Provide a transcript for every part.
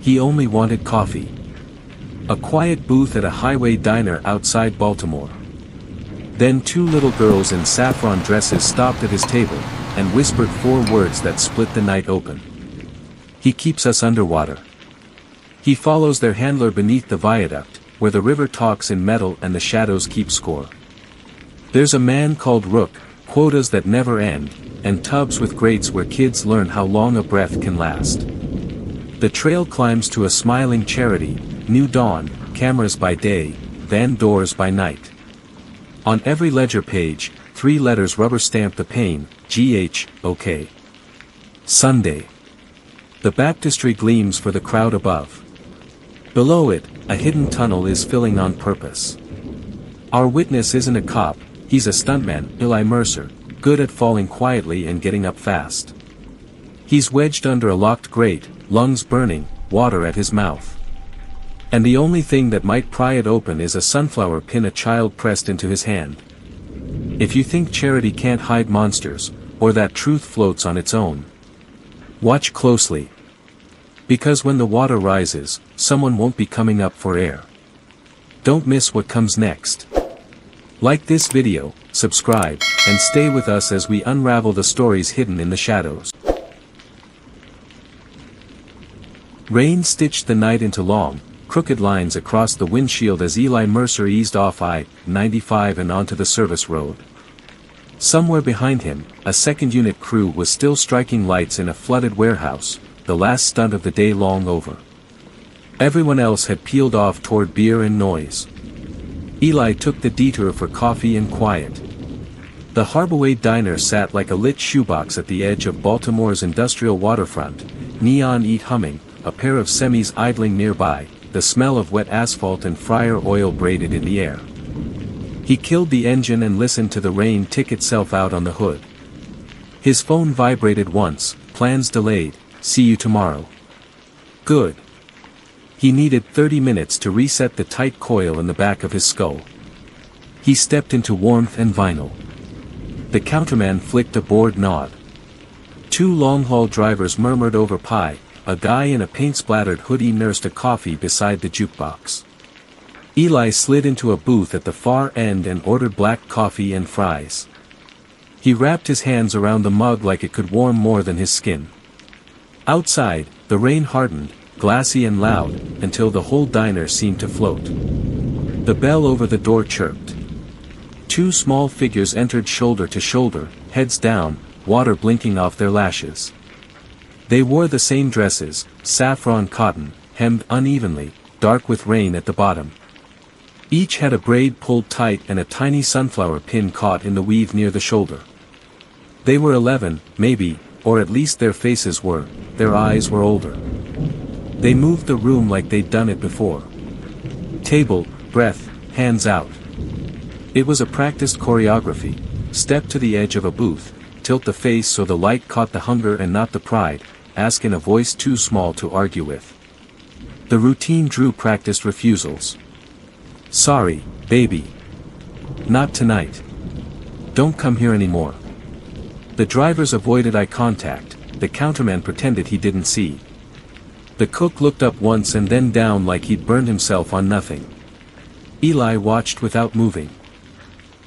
He only wanted coffee. A quiet booth at a highway diner outside Baltimore. Then two little girls in saffron dresses stopped at his table, and whispered 4 words that split the night open. He keeps us underwater. He follows their handler beneath the viaduct, where the river talks in metal and the shadows keep score. There's a man called Rook, quotas that never end, and tubs with grates where kids learn how long a breath can last. The trail climbs to a smiling charity, new dawn, cameras by day, van doors by night. On every ledger page, 3 letters rubber stamp the pain, GH, OK. Sunday. The baptistry gleams for the crowd above. Below it, a hidden tunnel is filling on purpose. Our witness isn't a cop, he's a stuntman, Eli Mercer, good at falling quietly and getting up fast. He's wedged under a locked grate, lungs burning, water at his mouth. And the only thing that might pry it open is a sunflower pin a child pressed into his hand. If you think charity can't hide monsters, or that truth floats on its own, watch closely. Because when the water rises, someone won't be coming up for air. Don't miss what comes next. Like this video, subscribe, and stay with us as we unravel the stories hidden in the shadows. Rain stitched the night into long, crooked lines across the windshield as Eli Mercer eased off I-95 and onto the service road. Somewhere behind him, a second-unit crew was still striking lights in a flooded warehouse, the last stunt of the day long over. Everyone else had peeled off toward beer and noise. Eli took the detour for coffee and quiet. The Harbaway Diner sat like a lit shoebox at the edge of Baltimore's industrial waterfront, neon heat humming, a pair of semis idling nearby, the smell of wet asphalt and fryer oil braided in the air. He killed the engine and listened to the rain tick itself out on the hood. His phone vibrated once, plans delayed, see you tomorrow. Good. He needed 30 minutes to reset the tight coil in the back of his skull. He stepped into warmth and vinyl. The counterman flicked a bored nod. 2 long-haul drivers murmured over pie. A guy in a paint-splattered hoodie nursed a coffee beside the jukebox. Eli slid into a booth at the far end and ordered black coffee and fries. He wrapped his hands around the mug like it could warm more than his skin. Outside, the rain hardened, glassy and loud, until the whole diner seemed to float. The bell over the door chirped. 2 small figures entered shoulder to shoulder, heads down, water blinking off their lashes. They wore the same dresses, saffron cotton, hemmed unevenly, dark with rain at the bottom. Each had a braid pulled tight and a tiny sunflower pin caught in the weave near the shoulder. They were 11, maybe, or at least their faces were, their eyes were older. They moved the room like they'd done it before. Table, breath, hands out. It was a practiced choreography. Step to the edge of a booth, tilt the face so the light caught the hunger and not the pride, ask in a voice too small to argue with. The routine drew practiced refusals. Sorry, baby. Not tonight. Don't come here anymore. The drivers avoided eye contact, the counterman pretended he didn't see. The cook looked up once and then down like he'd burned himself on nothing. Eli watched without moving.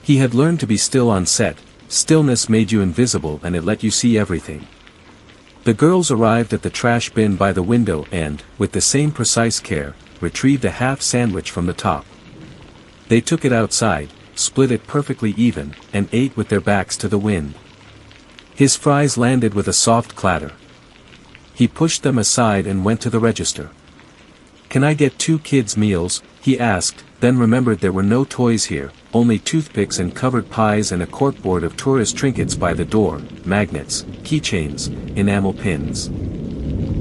He had learned to be still on set, stillness made you invisible and it let you see everything. The girls arrived at the trash bin by the window and, with the same precise care, retrieved a half sandwich from the top. They took it outside, split it perfectly even, and ate with their backs to the wind. His fries landed with a soft clatter. He pushed them aside and went to the register. "Can I get 2 kids' meals?" he asked, then remembered there were no toys here, only toothpicks and covered pies and a corkboard of tourist trinkets by the door, magnets, keychains, enamel pins.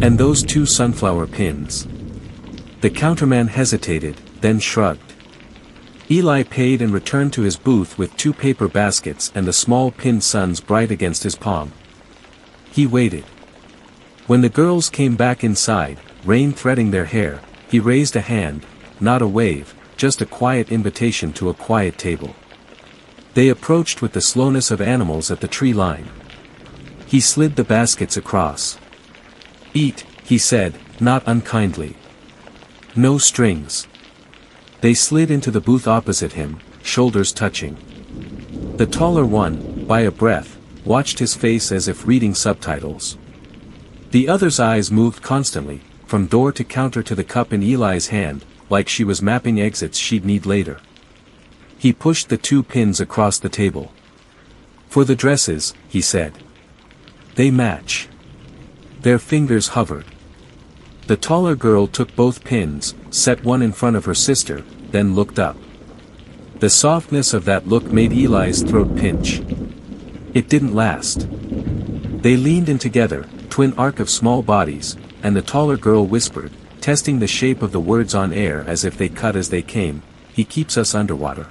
And those 2 sunflower pins. The counterman hesitated, then shrugged. Eli paid and returned to his booth with 2 paper baskets and the small pinned suns bright against his palm. He waited. When the girls came back inside, rain threading their hair, he raised a hand, not a wave, just a quiet invitation to a quiet table. They approached with the slowness of animals at the tree line. He slid the baskets across. "Eat," he said, Not unkindly. No strings. They slid into the booth opposite him, shoulders touching. The taller one, by a breath, watched his face as if reading subtitles. The other's eyes moved constantly, from door to counter to the cup in Eli's hand, like she was mapping exits she'd need later. He pushed the 2 pins across the table. For the dresses, he said. They match. Their fingers hovered. The taller girl took both pins, set one in front of her sister, then looked up. The softness of that look made Eli's throat pinch. It didn't last. They leaned in together, twin arc of small bodies, and the taller girl whispered, testing the shape of the words on air as if they cut as they came, "He keeps us underwater."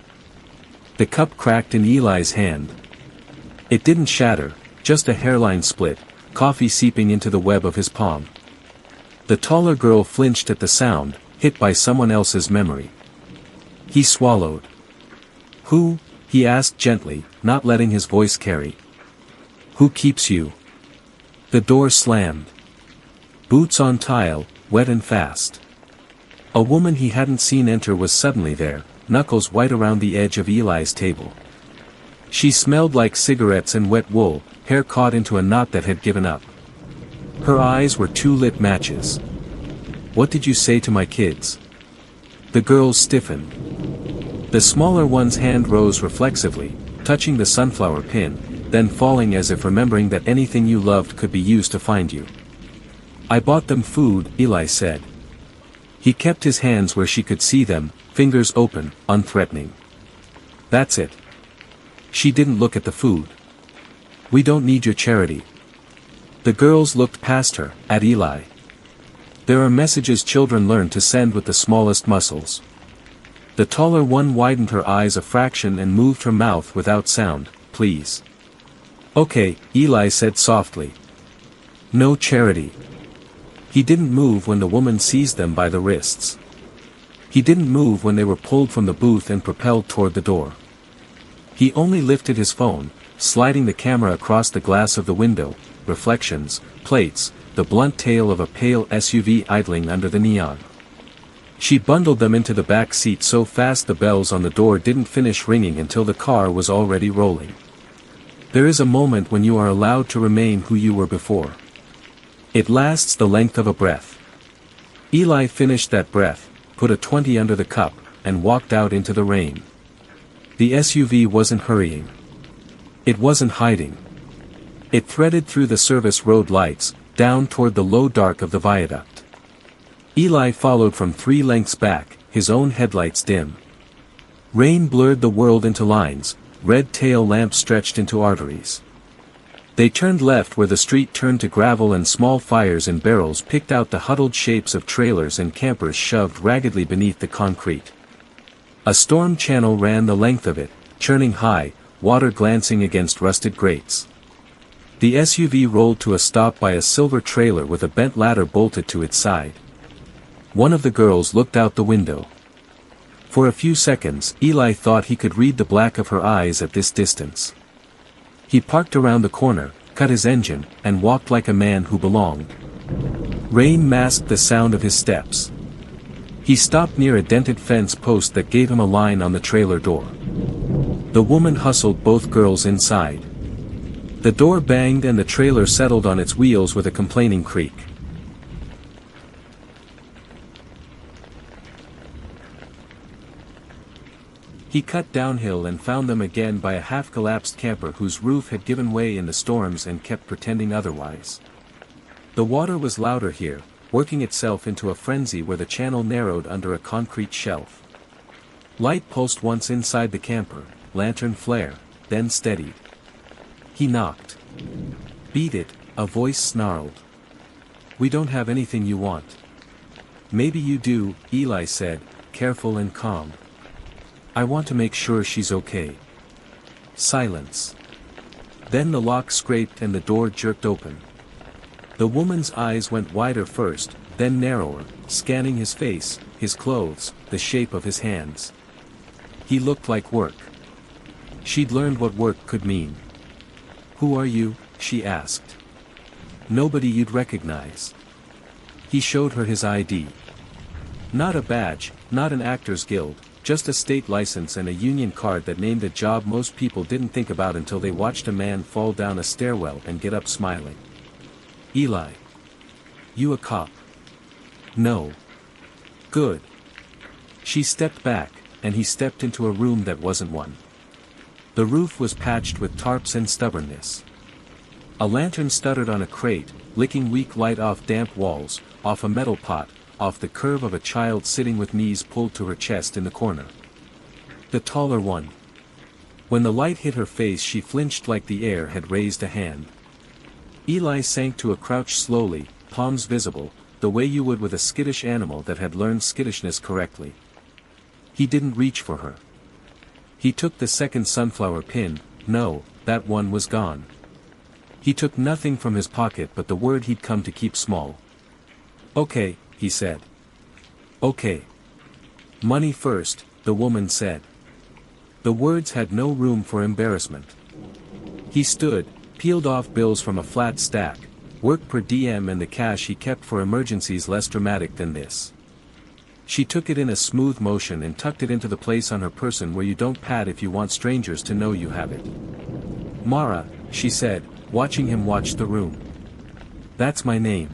The cup cracked in Eli's hand. It didn't shatter, just a hairline split, coffee seeping into the web of his palm. The taller girl flinched at the sound, hit by someone else's memory. He swallowed. "Who?" he asked gently, not letting his voice carry. "Who keeps you?" The door slammed. Boots on tile, wet and fast. A woman he hadn't seen enter was suddenly there, knuckles white around the edge of Eli's table. She smelled like cigarettes and wet wool, hair caught into a knot that had given up. Her eyes were 2 lit matches. "What did you say to my kids?" The girls stiffened. The smaller one's hand rose reflexively, touching the sunflower pin, then falling as if remembering that anything you loved could be used to find you. "I bought them food," Eli said. He kept his hands where she could see them, fingers open, unthreatening. "That's it." She didn't look at the food. "We don't need your charity." The girls looked past her, at Eli. There are messages children learn to send with the smallest muscles. The taller one widened her eyes a fraction and moved her mouth without sound. "Please." "Okay," Eli said softly. "No charity." He didn't move when the woman seized them by the wrists. He didn't move when they were pulled from the booth and propelled toward the door. He only lifted his phone, sliding the camera across the glass of the window, reflections, plates, the blunt tail of a pale SUV idling under the neon. She bundled them into the back seat so fast the bells on the door didn't finish ringing until the car was already rolling. There is a moment when you are allowed to remain who you were before. It lasts the length of a breath. Eli finished that breath, put a 20 under the cup, and walked out into the rain. The SUV wasn't hurrying. It wasn't hiding. It threaded through the service road lights, down toward the low dark of the viaduct. Eli followed from 3 lengths back, his own headlights dim. Rain blurred the world into lines, red tail lamps stretched into arteries. They turned left where the street turned to gravel and small fires in barrels picked out the huddled shapes of trailers and campers shoved raggedly beneath the concrete. A storm channel ran the length of it, churning high, water glancing against rusted grates. The SUV rolled to a stop by a silver trailer with a bent ladder bolted to its side. One of the girls looked out the window. For a few seconds, Eli thought he could read the black of her eyes at this distance. He parked around the corner, cut his engine, and walked like a man who belonged. Rain masked the sound of his steps. He stopped near a dented fence post that gave him a line on the trailer door. The woman hustled both girls inside. The door banged and the trailer settled on its wheels with a complaining creak. He cut downhill and found them again by a half-collapsed camper whose roof had given way in the storms and kept pretending otherwise. The water was louder here, working itself into a frenzy where the channel narrowed under a concrete shelf. Light pulsed once inside the camper, lantern flare, then steadied. He knocked. "Beat it," a voice snarled. "We don't have anything you want." "Maybe you do," Eli said, careful and calm. "I want to make sure she's okay." Silence. Then the lock scraped and the door jerked open. The woman's eyes went wider first, then narrower, scanning his face, his clothes, the shape of his hands. He looked like work. She'd learned what work could mean. "Who are you?" she asked. "Nobody you'd recognize." He showed her his ID. Not a badge, not an actor's guild, just a state license and a union card that named a job most people didn't think about until they watched a man fall down a stairwell and get up smiling. Eli. You a cop? No. Good. She stepped back, and he stepped into a room that wasn't one. The roof was patched with tarps and stubbornness. A lantern stuttered on a crate, licking weak light off damp walls, off a metal pot, off the curve of a child sitting with knees pulled to her chest in the corner. The taller one. When the light hit her face she flinched like the air had raised a hand. Eli sank to a crouch slowly, palms visible, the way you would with a skittish animal that had learned skittishness correctly. He didn't reach for her. He took the second sunflower pin. No, that one was gone. He took nothing from his pocket but the word he'd come to keep small. Okay, he said. Okay. Money first, the woman said. The words had no room for embarrassment. He stood, peeled off bills from a flat stack, work per diem and the cash he kept for emergencies less dramatic than this. She took it in a smooth motion and tucked it into the place on her person where you don't pat if you want strangers to know you have it. Mara, she said, watching him watch the room. That's my name.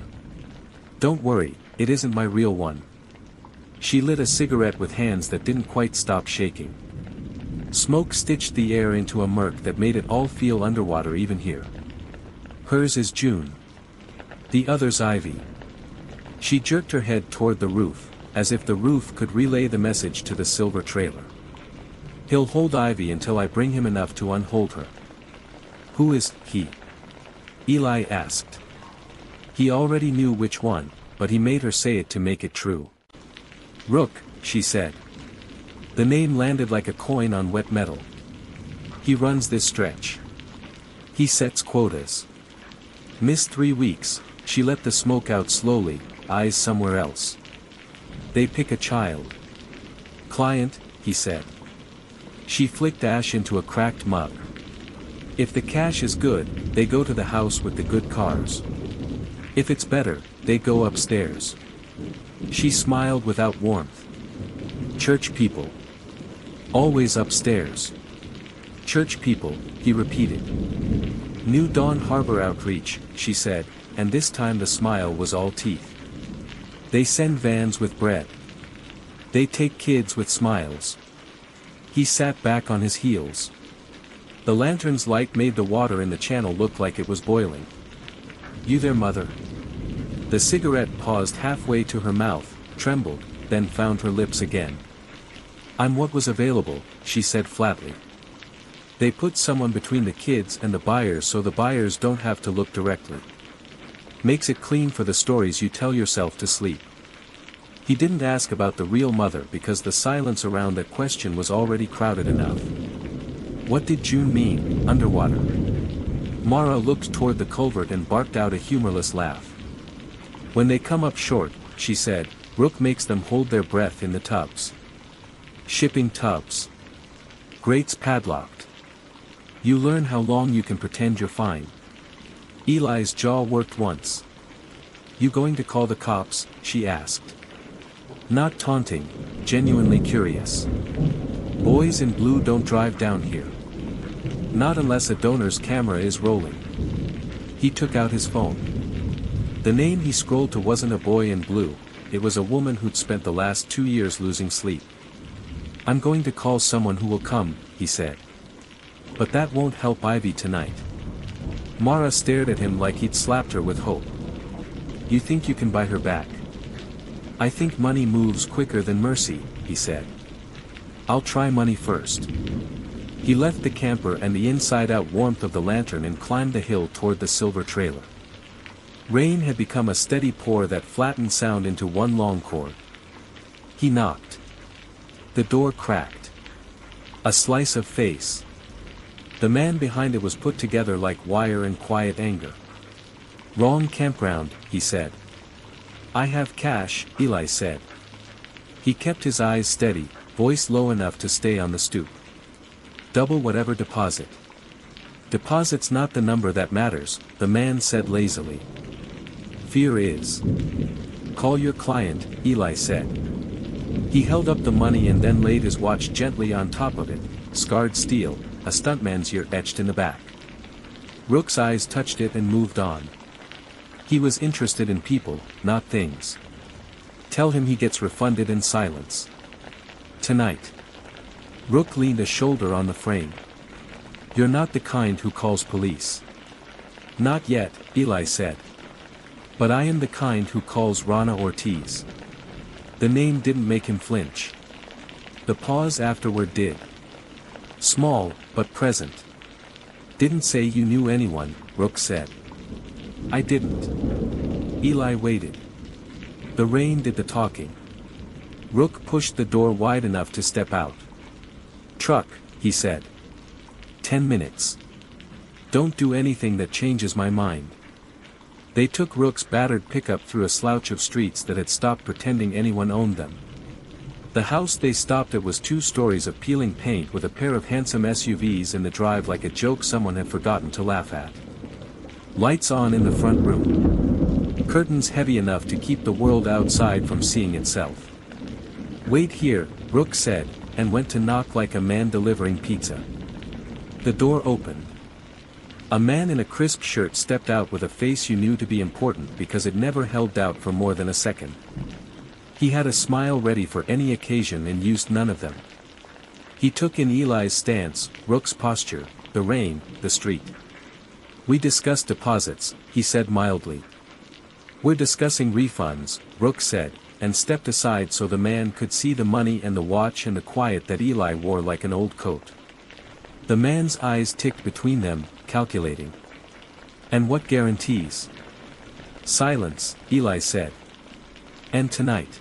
Don't worry, it isn't my real one. She lit a cigarette with hands that didn't quite stop shaking. Smoke stitched the air into a murk that made it all feel underwater even here. Hers is June. The other's Ivy. She jerked her head toward the roof, as if the roof could relay the message to the silver trailer. He'll hold Ivy until I bring him enough to unhold her. Who is he? Eli asked. He already knew which one, but he made her say it to make it true. Rook, she said. The name landed like a coin on wet metal. He runs this stretch. He sets quotas. Missed 3 weeks, she let the smoke out slowly, eyes somewhere else. They pick a child. Client, he said. She flicked ash into a cracked mug. If the cash is good, they go to the house with the good cars. If it's better, they go upstairs. She smiled without warmth. Church people. Always upstairs. Church people, he repeated. New Dawn Harbor Outreach, she said, and this time the smile was all teeth. They send vans with bread. They take kids with smiles. He sat back on his heels. The lantern's light made the water in the channel look like it was boiling. You there, mother? The cigarette paused halfway to her mouth, trembled, then found her lips again. I'm what was available, she said flatly. They put someone between the kids and the buyers so the buyers don't have to look directly. Makes it clean for the stories you tell yourself to sleep. He didn't ask about the real mother because the silence around that question was already crowded enough. What did June mean, underwater? Mara looked toward the culvert and barked out a humorless laugh. When they come up short, she said, Rook makes them hold their breath in the tubs. Shipping tubs. Grates padlocked. You learn how long you can pretend you're fine. Eli's jaw worked once. You going to call the cops? She asked. Not taunting, genuinely curious. Boys in blue don't drive down here. Not unless a donor's camera is rolling. He took out his phone. The name he scrolled to wasn't a boy in blue, it was a woman who'd spent the last 2 years losing sleep. I'm going to call someone who will come, he said. But that won't help Ivy tonight. Mara stared at him like he'd slapped her with hope. You think you can buy her back? I think money moves quicker than mercy, he said. I'll try money first. He left the camper and the inside-out warmth of the lantern and climbed the hill toward the silver trailer. Rain had become a steady pour that flattened sound into one long chord. He knocked. The door cracked. A slice of face. The man behind it was put together like wire in quiet anger. Wrong campground, he said. I have cash, Eli said. He kept his eyes steady, voice low enough to stay on the stoop. Double whatever deposit. Deposit's not the number that matters, the man said lazily. Fear is. Call your client, Eli said. He held up the money and then laid his watch gently on top of it, scarred steel, a stuntman's year etched in the back. Rook's eyes touched it and moved on. He was interested in people, not things. Tell him he gets refunded in silence. Tonight. Rook leaned a shoulder on the frame. You're not the kind who calls police. Not yet, Eli said. But I am the kind who calls Rana Ortiz. The name didn't make him flinch. The pause afterward did. Small, but present. Didn't say you knew anyone, Rook said. I didn't. Eli waited. The rain did the talking. Rook pushed the door wide enough to step out. Truck, he said. 10 minutes. Don't do anything that changes my mind. They took Rook's battered pickup through a slouch of streets that had stopped pretending anyone owned them. The house they stopped at was 2 stories of peeling paint with a pair of handsome SUVs in the drive like a joke someone had forgotten to laugh at. Lights on in the front room. Curtains heavy enough to keep the world outside from seeing itself. Wait here, Rook said, and went to knock like a man delivering pizza. The door opened. A man in a crisp shirt stepped out with a face you knew to be important because it never held doubt for more than a second. He had a smile ready for any occasion and used none of them. He took in Eli's stance, Rook's posture, the rain, the street. We discussed deposits, he said mildly. We're discussing refunds, Rook said, and stepped aside so the man could see the money and the watch and the quiet that Eli wore like an old coat. The man's eyes ticked between them, calculating. And what guarantees? Silence, Eli said. And tonight.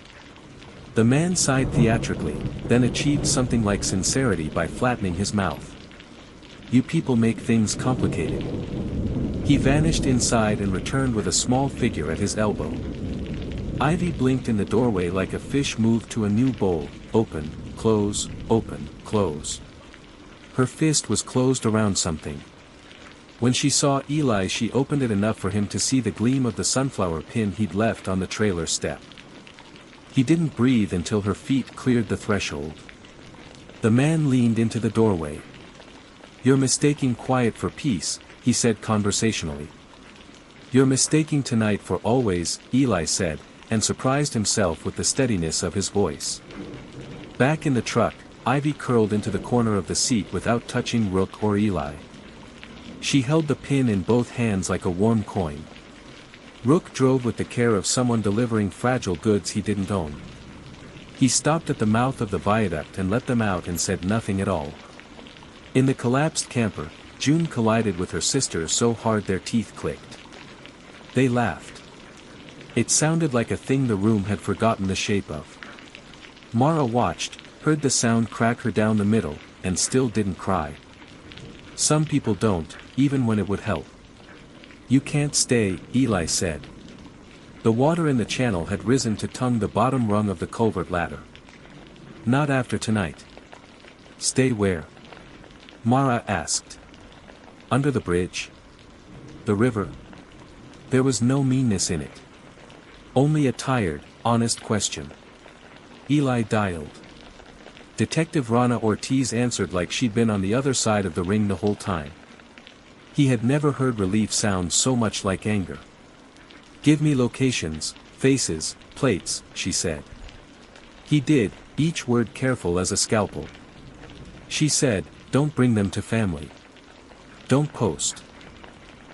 The man sighed theatrically, then achieved something like sincerity by flattening his mouth. You people make things complicated. He vanished inside and returned with a small figure at his elbow. Ivy blinked in the doorway like a fish moved to a new bowl, open, close, open, close. Her fist was closed around something. When she saw Eli she opened it enough for him to see the gleam of the sunflower pin he'd left on the trailer step. He didn't breathe until her feet cleared the threshold. The man leaned into the doorway. You're mistaking quiet for peace, he said conversationally. You're mistaking tonight for always, Eli said, and surprised himself with the steadiness of his voice. Back in the truck, Ivy curled into the corner of the seat without touching Rook or Eli. She held the pin in both hands like a warm coin. Rook drove with the care of someone delivering fragile goods he didn't own. He stopped at the mouth of the viaduct and let them out and said nothing at all. In the collapsed camper, June collided with her sister so hard their teeth clicked. They laughed. It sounded like a thing the room had forgotten the shape of. Mara watched, heard the sound crack her down the middle, and still didn't cry. Some people don't, even when it would help. You can't stay, Eli said. The water in the channel had risen to tongue the bottom rung of the culvert ladder. Not after tonight. Stay where? Mara asked. Under the bridge? The river? There was no meanness in it. Only a tired, honest question. Eli dialed. Detective Rana Ortiz answered like she'd been on the other side of the ring the whole time. He had never heard relief sound so much like anger. Give me locations, faces, plates, she said. He did, each word careful as a scalpel. She said, don't bring them to family. Don't post.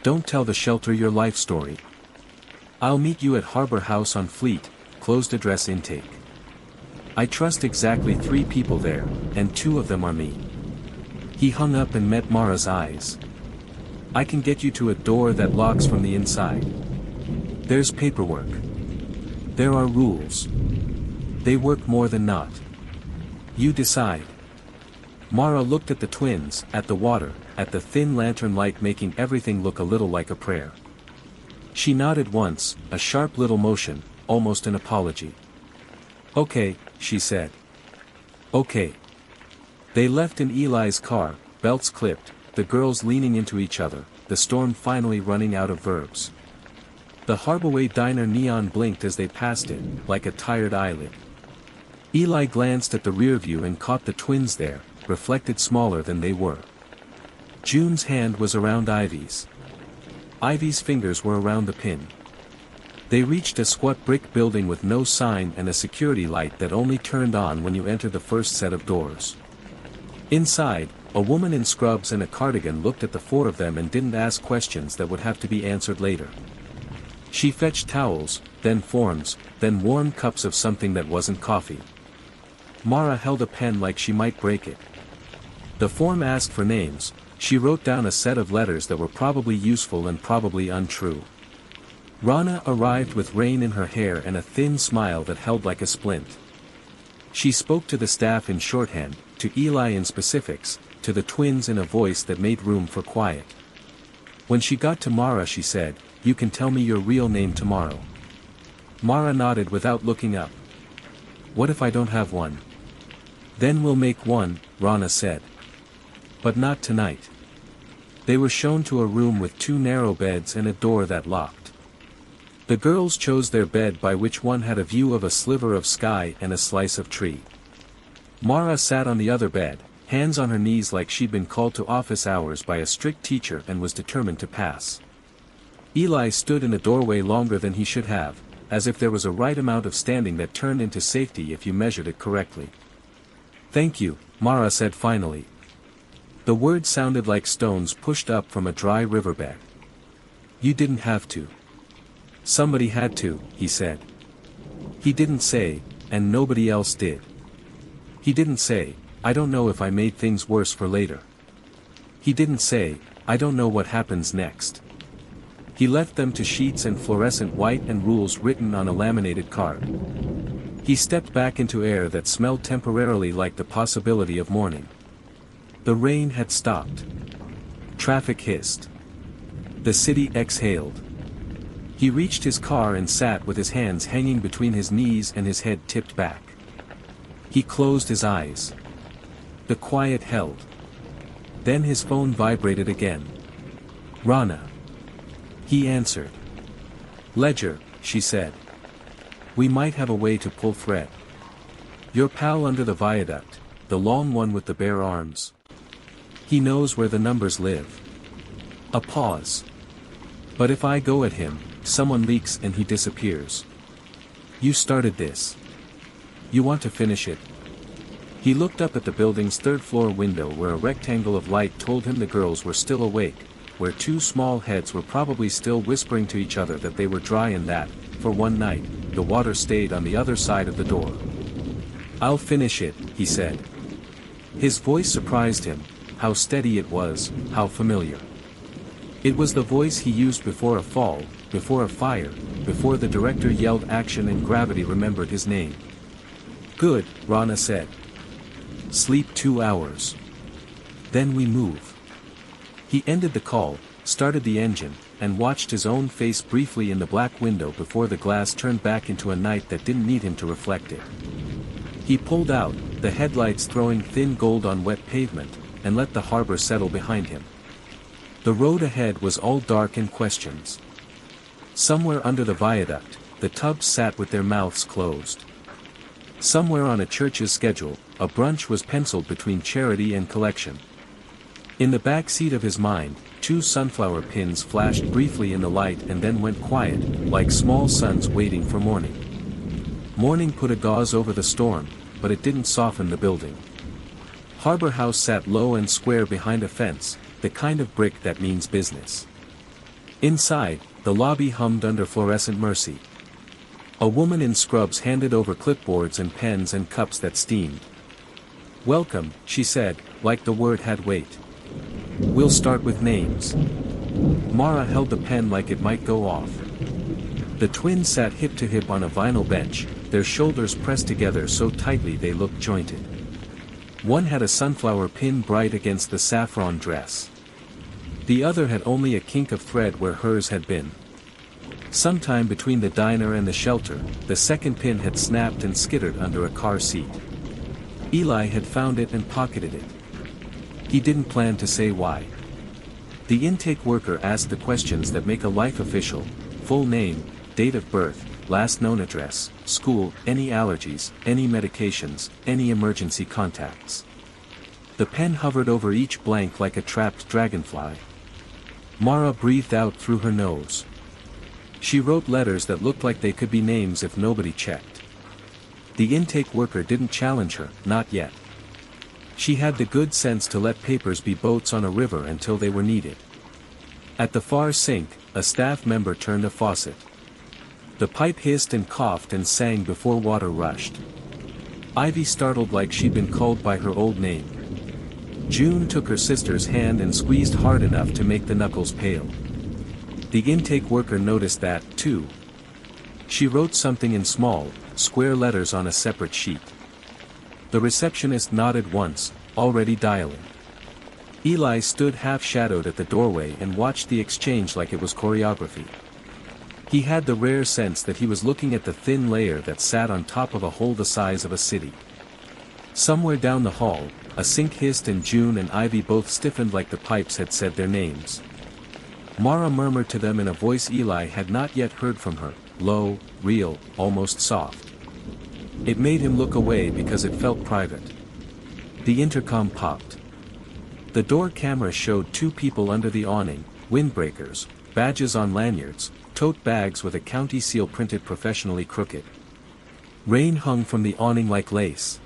Don't tell the shelter your life story. I'll meet you at Harbor House on Fleet, closed address intake. I trust exactly 3 people there, and 2 of them are me. He hung up and met Mara's eyes. I can get you to a door that locks from the inside. There's paperwork. There are rules. They work more than not. You decide. Mara looked at the twins, at the water, at the thin lantern light making everything look a little like a prayer. She nodded once, a sharp little motion, almost an apology. Okay, she said. Okay. They left in Eli's car, belts clipped, the girls leaning into each other, the storm finally running out of verbs. The Harbaway Diner neon blinked as they passed it, like a tired eyelid. Eli glanced at the rear view and caught the twins there, reflected smaller than they were. June's hand was around Ivy's. Ivy's fingers were around the pin. They reached a squat brick building with no sign and a security light that only turned on when you entered the first set of doors. Inside, a woman in scrubs and a cardigan looked at the four of them and didn't ask questions that would have to be answered later. She fetched towels, then forms, then warm cups of something that wasn't coffee. Mara held a pen like she might break it. The form asked for names. She wrote down a set of letters that were probably useful and probably untrue. Rana arrived with rain in her hair and a thin smile that held like a splint. She spoke to the staff in shorthand, to Eli in specifics, to the twins in a voice that made room for quiet. When she got to Mara she said, "You can tell me your real name tomorrow." Mara nodded without looking up. "What if I don't have one?" "Then we'll make one," Rana said. "But not tonight." They were shown to a room with 2 narrow beds and a door that locked. The girls chose their bed, by which one had a view of a sliver of sky and a slice of tree. Mara sat on the other bed, hands on her knees like she'd been called to office hours by a strict teacher and was determined to pass. Eli stood in the doorway longer than he should have, as if there was a right amount of standing that turned into safety if you measured it correctly. "Thank you," Mara said finally. The words sounded like stones pushed up from a dry riverbed. "You didn't have to." "Somebody had to," he said. He didn't say, and nobody else did. He didn't say, "I don't know if I made things worse for later." He didn't say, "I don't know what happens next." He left them to sheets and fluorescent white and rules written on a laminated card. He stepped back into air that smelled temporarily like the possibility of morning. The rain had stopped. Traffic hissed. The city exhaled. He reached his car and sat with his hands hanging between his knees and his head tipped back. He closed his eyes. The quiet held. Then his phone vibrated again. "Rana." He answered. "Ledger," she said. "We might have a way to pull thread. Your pal under the viaduct, the long one with the bare arms. He knows where the numbers live." A pause. "But if I go at him, someone leaks and he disappears. You started this. You want to finish it." He looked up at the building's 3rd-floor window where a rectangle of light told him the girls were still awake, where 2 small heads were probably still whispering to each other that they were dry and that, for one night, the water stayed on the other side of the door. "I'll finish it," he said. His voice surprised him, how steady it was, how familiar. It was the voice he used before a fall, before a fire, before the director yelled action and gravity remembered his name. "Good," Rana said. "Sleep 2 hours. Then we move." He ended the call, started the engine, and watched his own face briefly in the black window before the glass turned back into a night that didn't need him to reflect it. He pulled out, the headlights throwing thin gold on wet pavement, and let the harbor settle behind him. The road ahead was all dark and questions. Somewhere under the viaduct, the tubs sat with their mouths closed. Somewhere on a church's schedule, a brunch was penciled between charity and collection. In the back seat of his mind, 2 sunflower pins flashed briefly in the light and then went quiet, like small suns waiting for morning. Morning put a gauze over the storm, but it didn't soften the building. Harbor House sat low and square behind a fence, the kind of brick that means business. Inside, the lobby hummed under fluorescent mercy. A woman in scrubs handed over clipboards and pens and cups that steamed. "Welcome," she said, like the word had weight. "We'll start with names." Mara held the pen like it might go off. The twins sat hip to hip on a vinyl bench, their shoulders pressed together so tightly they looked jointed. One had a sunflower pin bright against the saffron dress. The other had only a kink of thread where hers had been. Sometime between the diner and the shelter, the second pin had snapped and skittered under a car seat. Eli had found it and pocketed it. He didn't plan to say why. The intake worker asked the questions that make a life official, full name, date of birth, last known address, school, any allergies, any medications, any emergency contacts. The pen hovered over each blank like a trapped dragonfly. Mara breathed out through her nose. She wrote letters that looked like they could be names if nobody checked. The intake worker didn't challenge her, not yet. She had the good sense to let papers be boats on a river until they were needed. At the far sink, a staff member turned a faucet. The pipe hissed and coughed and sang before water rushed. Ivy startled like she'd been called by her old name. June took her sister's hand and squeezed hard enough to make the knuckles pale. The intake worker noticed that, too. She wrote something in small, square letters on a separate sheet. The receptionist nodded once, already dialing. Eli stood half-shadowed at the doorway and watched the exchange like it was choreography. He had the rare sense that he was looking at the thin layer that sat on top of a hole the size of a city. Somewhere down the hall, a sink hissed and June and Ivy both stiffened like the pipes had said their names. Mara murmured to them in a voice Eli had not yet heard from her, low, real, almost soft. It made him look away because it felt private. The intercom popped. The door camera showed two people under the awning, windbreakers, badges on lanyards, tote bags with a county seal printed professionally crooked. Rain hung from the awning like lace.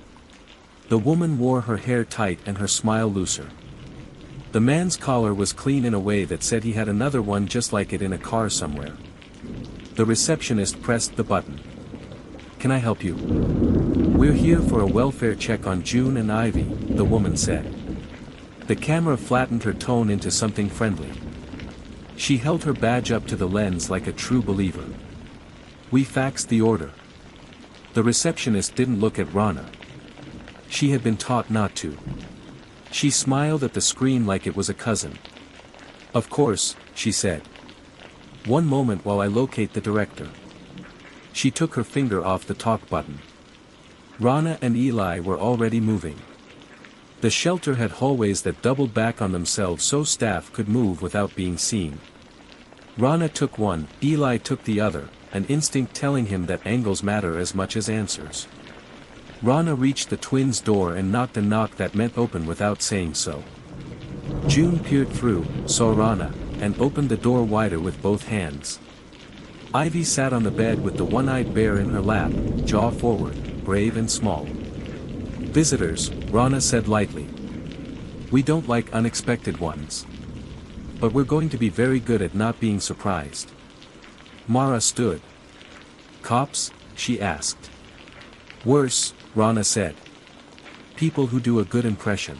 The woman wore her hair tight and her smile looser. The man's collar was clean in a way that said he had another one just like it in a car somewhere. The receptionist pressed the button. "Can I help you?" "We're here for a welfare check on June and Ivy," the woman said. The camera flattened her tone into something friendly. She held her badge up to the lens like a true believer. "We faxed the order." The receptionist didn't look at Rana. She had been taught not to. She smiled at the screen like it was a cousin. "Of course," she said. "One moment while I locate the director." She took her finger off the talk button. Rana and Eli were already moving. The shelter had hallways that doubled back on themselves so staff could move without being seen. Rana took one, Eli took the other, an instinct telling him that angles matter as much as answers. Rana reached the twins' door and knocked a knock that meant open without saying so. June peered through, saw Rana, and opened the door wider with both hands. Ivy sat on the bed with the one-eyed bear in her lap, jaw forward, brave and small. "Visitors," Rana said lightly. "We don't like unexpected ones. But we're going to be very good at not being surprised." Mara stood. "Cops?" she asked. "Worse," Rana said. "People who do a good impression."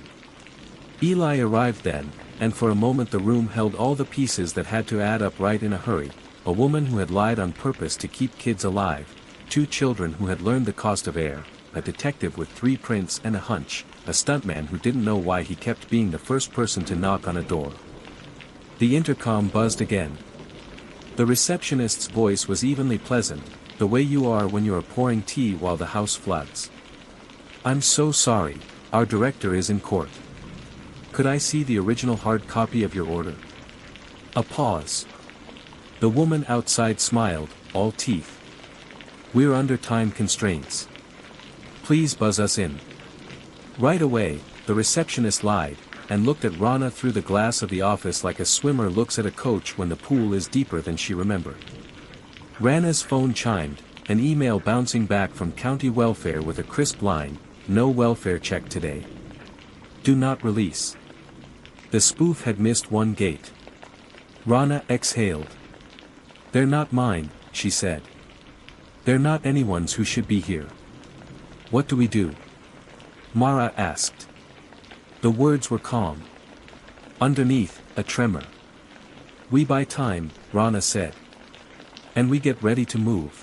Eli arrived then, and for a moment the room held all the pieces that had to add up right in a hurry: a woman who had lied on purpose to keep kids alive, 2 children who had learned the cost of air, a detective with 3 prints and a hunch, a stuntman who didn't know why he kept being the first person to knock on a door. The intercom buzzed again. The receptionist's voice was evenly pleasant, the way you are when you are pouring tea while the house floods. "I'm so sorry, our director is in court. Could I see the original hard copy of your order?" A pause. The woman outside smiled, all teeth. "We're under time constraints. Please buzz us in." Right away, the receptionist lied, and looked at Rana through the glass of the office like a swimmer looks at a coach when the pool is deeper than she remembered. Rana's phone chimed, an email bouncing back from County Welfare with a crisp line: "No welfare check today. Do not release." The spoof had missed one gate. Rana exhaled. "They're not mine," she said. "They're not anyone's who should be here." "What do we do?" Mara asked. The words were calm. Underneath, a tremor. "We buy time," Rana said. "And we get ready to move."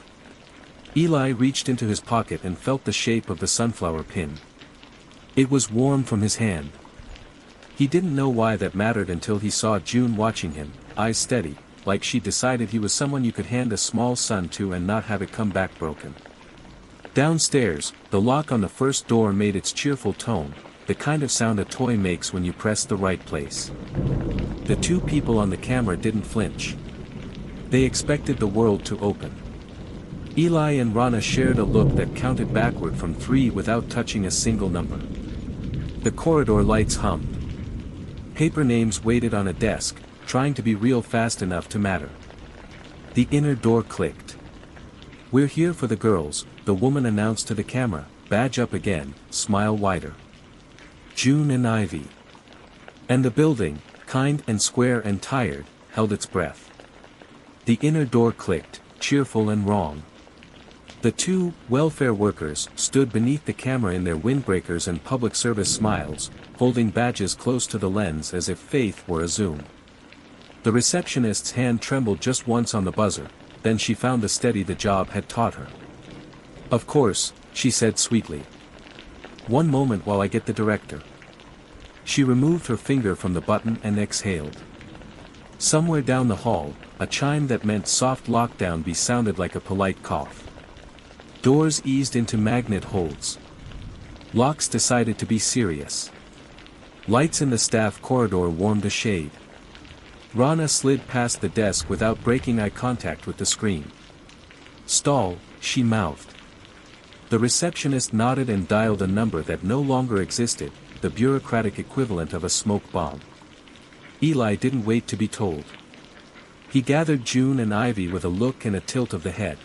Eli reached into his pocket and felt the shape of the sunflower pin. It was warm from his hand. He didn't know why that mattered until he saw June watching him, eyes steady, like she decided he was someone you could hand a small sun to and not have it come back broken. Downstairs, the lock on the first door made its cheerful tone, the kind of sound a toy makes when you press the right place. The 2 people on the camera didn't flinch. They expected the world to open. Eli and Rana shared a look that counted backward from 3 without touching a single number. The corridor lights hummed. Paper names waited on a desk, trying to be real fast enough to matter. The inner door clicked. "We're here for the girls," the woman announced to the camera, badge up again, smile wider. June and Ivy. And the building, kind and square and tired, held its breath. The inner door clicked, cheerful and wrong. The 2 welfare workers stood beneath the camera in their windbreakers and public service smiles, holding badges close to the lens as if faith were a zoom. The receptionist's hand trembled just once on the buzzer, then she found the steady the job had taught her. "Of course," she said sweetly. "One moment while I get the director." She removed her finger from the button and exhaled. Somewhere down the hall, a chime that meant soft lockdown sounded like a polite cough. Doors eased into magnet holds. Locks decided to be serious. Lights in the staff corridor warmed a shade. Rana slid past the desk without breaking eye contact with the screen. "Stall," she mouthed. The receptionist nodded and dialed a number that no longer existed, the bureaucratic equivalent of a smoke bomb. Eli didn't wait to be told. He gathered June and Ivy with a look and a tilt of the head.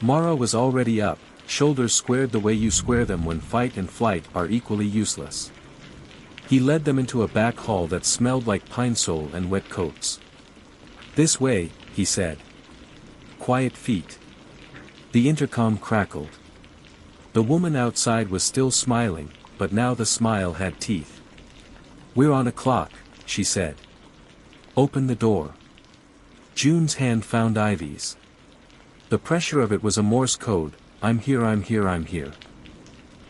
Mara was already up, shoulders squared the way you square them when fight and flight are equally useless. He led them into a back hall that smelled like pine sol and wet coats. "This way," he said. Quiet feet. The intercom crackled. The woman outside was still smiling, but now the smile had teeth. "We're on a clock," she said. "Open the door." June's hand found Ivy's. The pressure of it was a Morse code, "I'm here, I'm here, I'm here."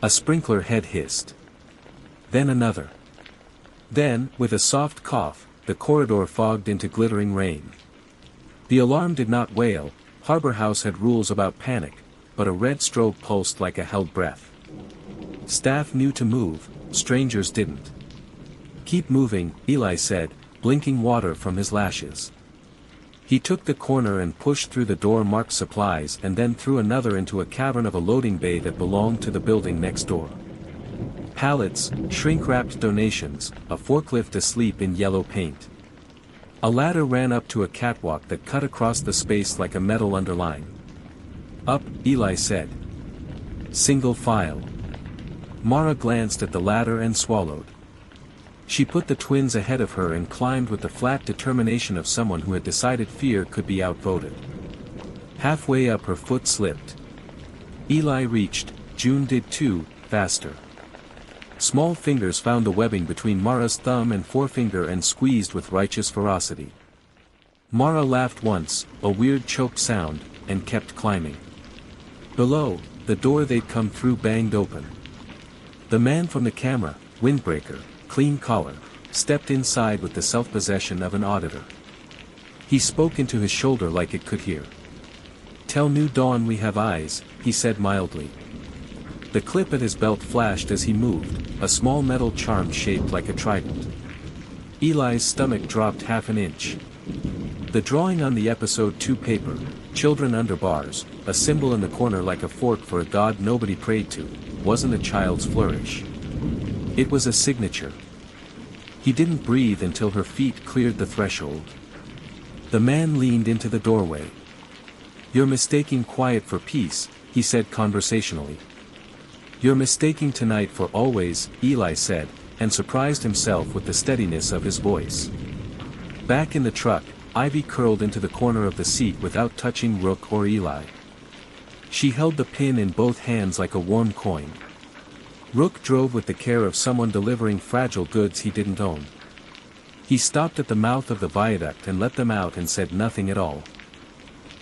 A sprinkler head hissed. Then another. Then, with a soft cough, the corridor fogged into glittering rain. The alarm did not wail. Harbor House had rules about panic, but a red strobe pulsed like a held breath. Staff knew to move, strangers didn't. "Keep moving," Eli said, blinking water from his lashes. He took the corner and pushed through the door marked supplies and then through another into a cavern of a loading bay that belonged to the building next door. Pallets, shrink-wrapped donations, a forklift asleep in yellow paint. A ladder ran up to a catwalk that cut across the space like a metal underline. "Up," Eli said. Single file. Mara glanced at the ladder and swallowed. She put the twins ahead of her and climbed with the flat determination of someone who had decided fear could be outvoted. Halfway up her foot slipped. Eli reached, June did too, faster. Small fingers found the webbing between Mara's thumb and forefinger and squeezed with righteous ferocity. Mara laughed once, a weird choked sound, and kept climbing. Below, the door they'd come through banged open. The man from the camera, windbreaker, clean collar, stepped inside with the self-possession of an auditor. He spoke into his shoulder like it could hear. "Tell New Dawn we have eyes," he said mildly. The clip at his belt flashed as he moved, a small metal charm shaped like a trident. Eli's stomach dropped half an inch. The drawing on the episode 2 paper, children under bars, a symbol in the corner like a fork for a god nobody prayed to, wasn't a child's flourish. It was a signature. He didn't breathe until her feet cleared the threshold. The man leaned into the doorway. "You're mistaking quiet for peace," he said conversationally. "You're mistaking tonight for always," Eli said, and surprised himself with the steadiness of his voice. Back in the truck, Ivy curled into the corner of the seat without touching Rook or Eli. She held the pin in both hands like a warm coin. Rook drove with the care of someone delivering fragile goods he didn't own. He stopped at the mouth of the viaduct and let them out and said nothing at all.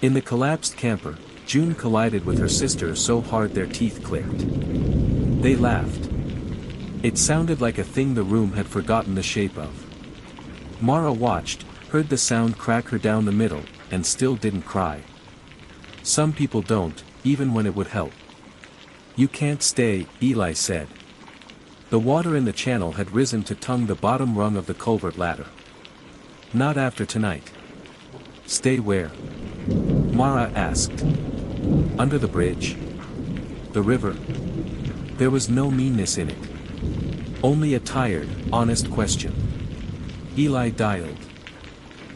In the collapsed camper, June collided with her sister so hard their teeth clicked. They laughed. It sounded like a thing the room had forgotten the shape of. Mara watched, heard the sound crack her down the middle, and still didn't cry. Some people don't, even when it would help. "You can't stay," Eli said. The water in the channel had risen to tongue the bottom rung of the culvert ladder. "Not after tonight." Stay where? Mara asked. Under the bridge? The river? There was no meanness in it. Only a tired, honest question. Eli dialed.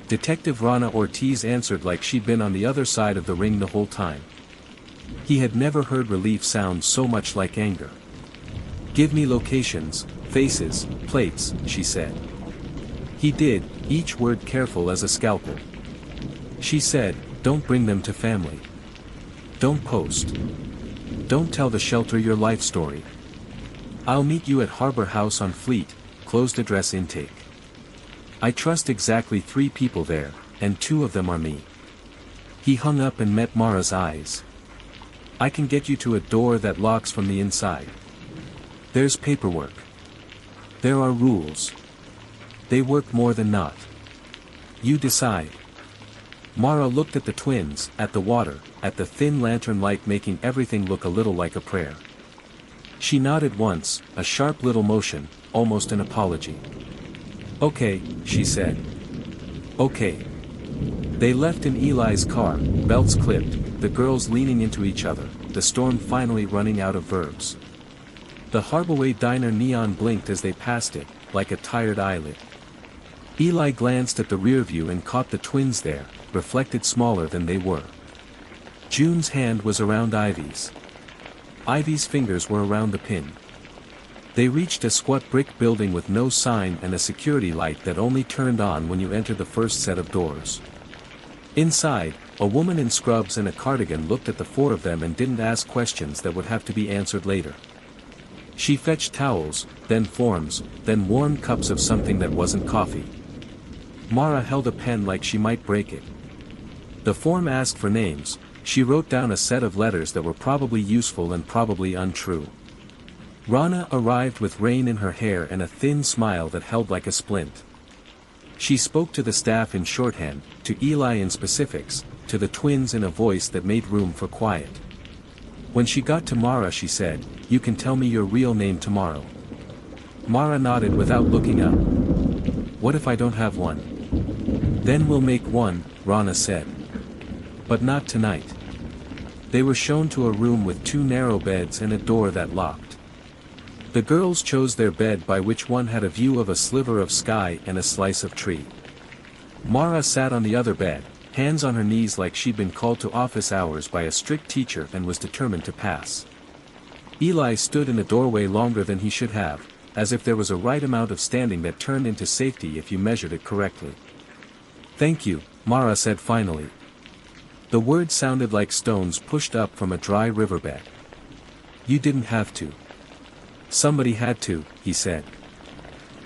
Detective Rana Ortiz answered like she'd been on the other side of the ring the whole time. He had never heard relief sound so much like anger. Give me locations, faces, plates, she said. He did, each word careful as a scalpel. She said, don't bring them to family. Don't post. Don't tell the shelter your life story. I'll meet you at Harbor House on Fleet, closed address intake. I trust exactly 3 people there, and 2 of them are me. He hung up and met Mara's eyes. I can get you to a door that locks from the inside. There's paperwork. There are rules. They work more than not. You decide. Mara looked at the twins, at the water, at the thin lantern light making everything look a little like a prayer. She nodded once, a sharp little motion, almost an apology. Okay, she said. Okay. They left in Eli's car, belts clipped, the girls leaning into each other, the storm finally running out of verbs. The Harbaway Diner neon blinked as they passed it, like a tired eyelid. Eli glanced at the rear view and caught the twins there, reflected smaller than they were. June's hand was around Ivy's. Ivy's fingers were around the pin. They reached a squat brick building with no sign and a security light that only turned on when you entered the first set of doors. Inside, a woman in scrubs and a cardigan looked at the 4 of them and didn't ask questions that would have to be answered later. She fetched towels, then forms, then warm cups of something that wasn't coffee. Mara held a pen like she might break it. The form asked for names. She wrote down a set of letters that were probably useful and probably untrue. Rana arrived with rain in her hair and a thin smile that held like a splint. She spoke to the staff in shorthand, to Eli in specifics, to the twins in a voice that made room for quiet. When she got to Mara she said, "You can tell me your real name tomorrow." Mara nodded without looking up. "What if I don't have one?" "Then we'll make one," Rana said. "But not tonight." They were shown to a room with 2 narrow beds and a door that locked. The girls chose their bed by which one had a view of a sliver of sky and a slice of tree. Mara sat on the other bed, hands on her knees like she'd been called to office hours by a strict teacher and was determined to pass. Eli stood in the doorway longer than he should have, as if there was a right amount of standing that turned into safety if you measured it correctly. "Thank you," Mara said finally. The words sounded like stones pushed up from a dry riverbed. "You didn't have to." "Somebody had to," he said.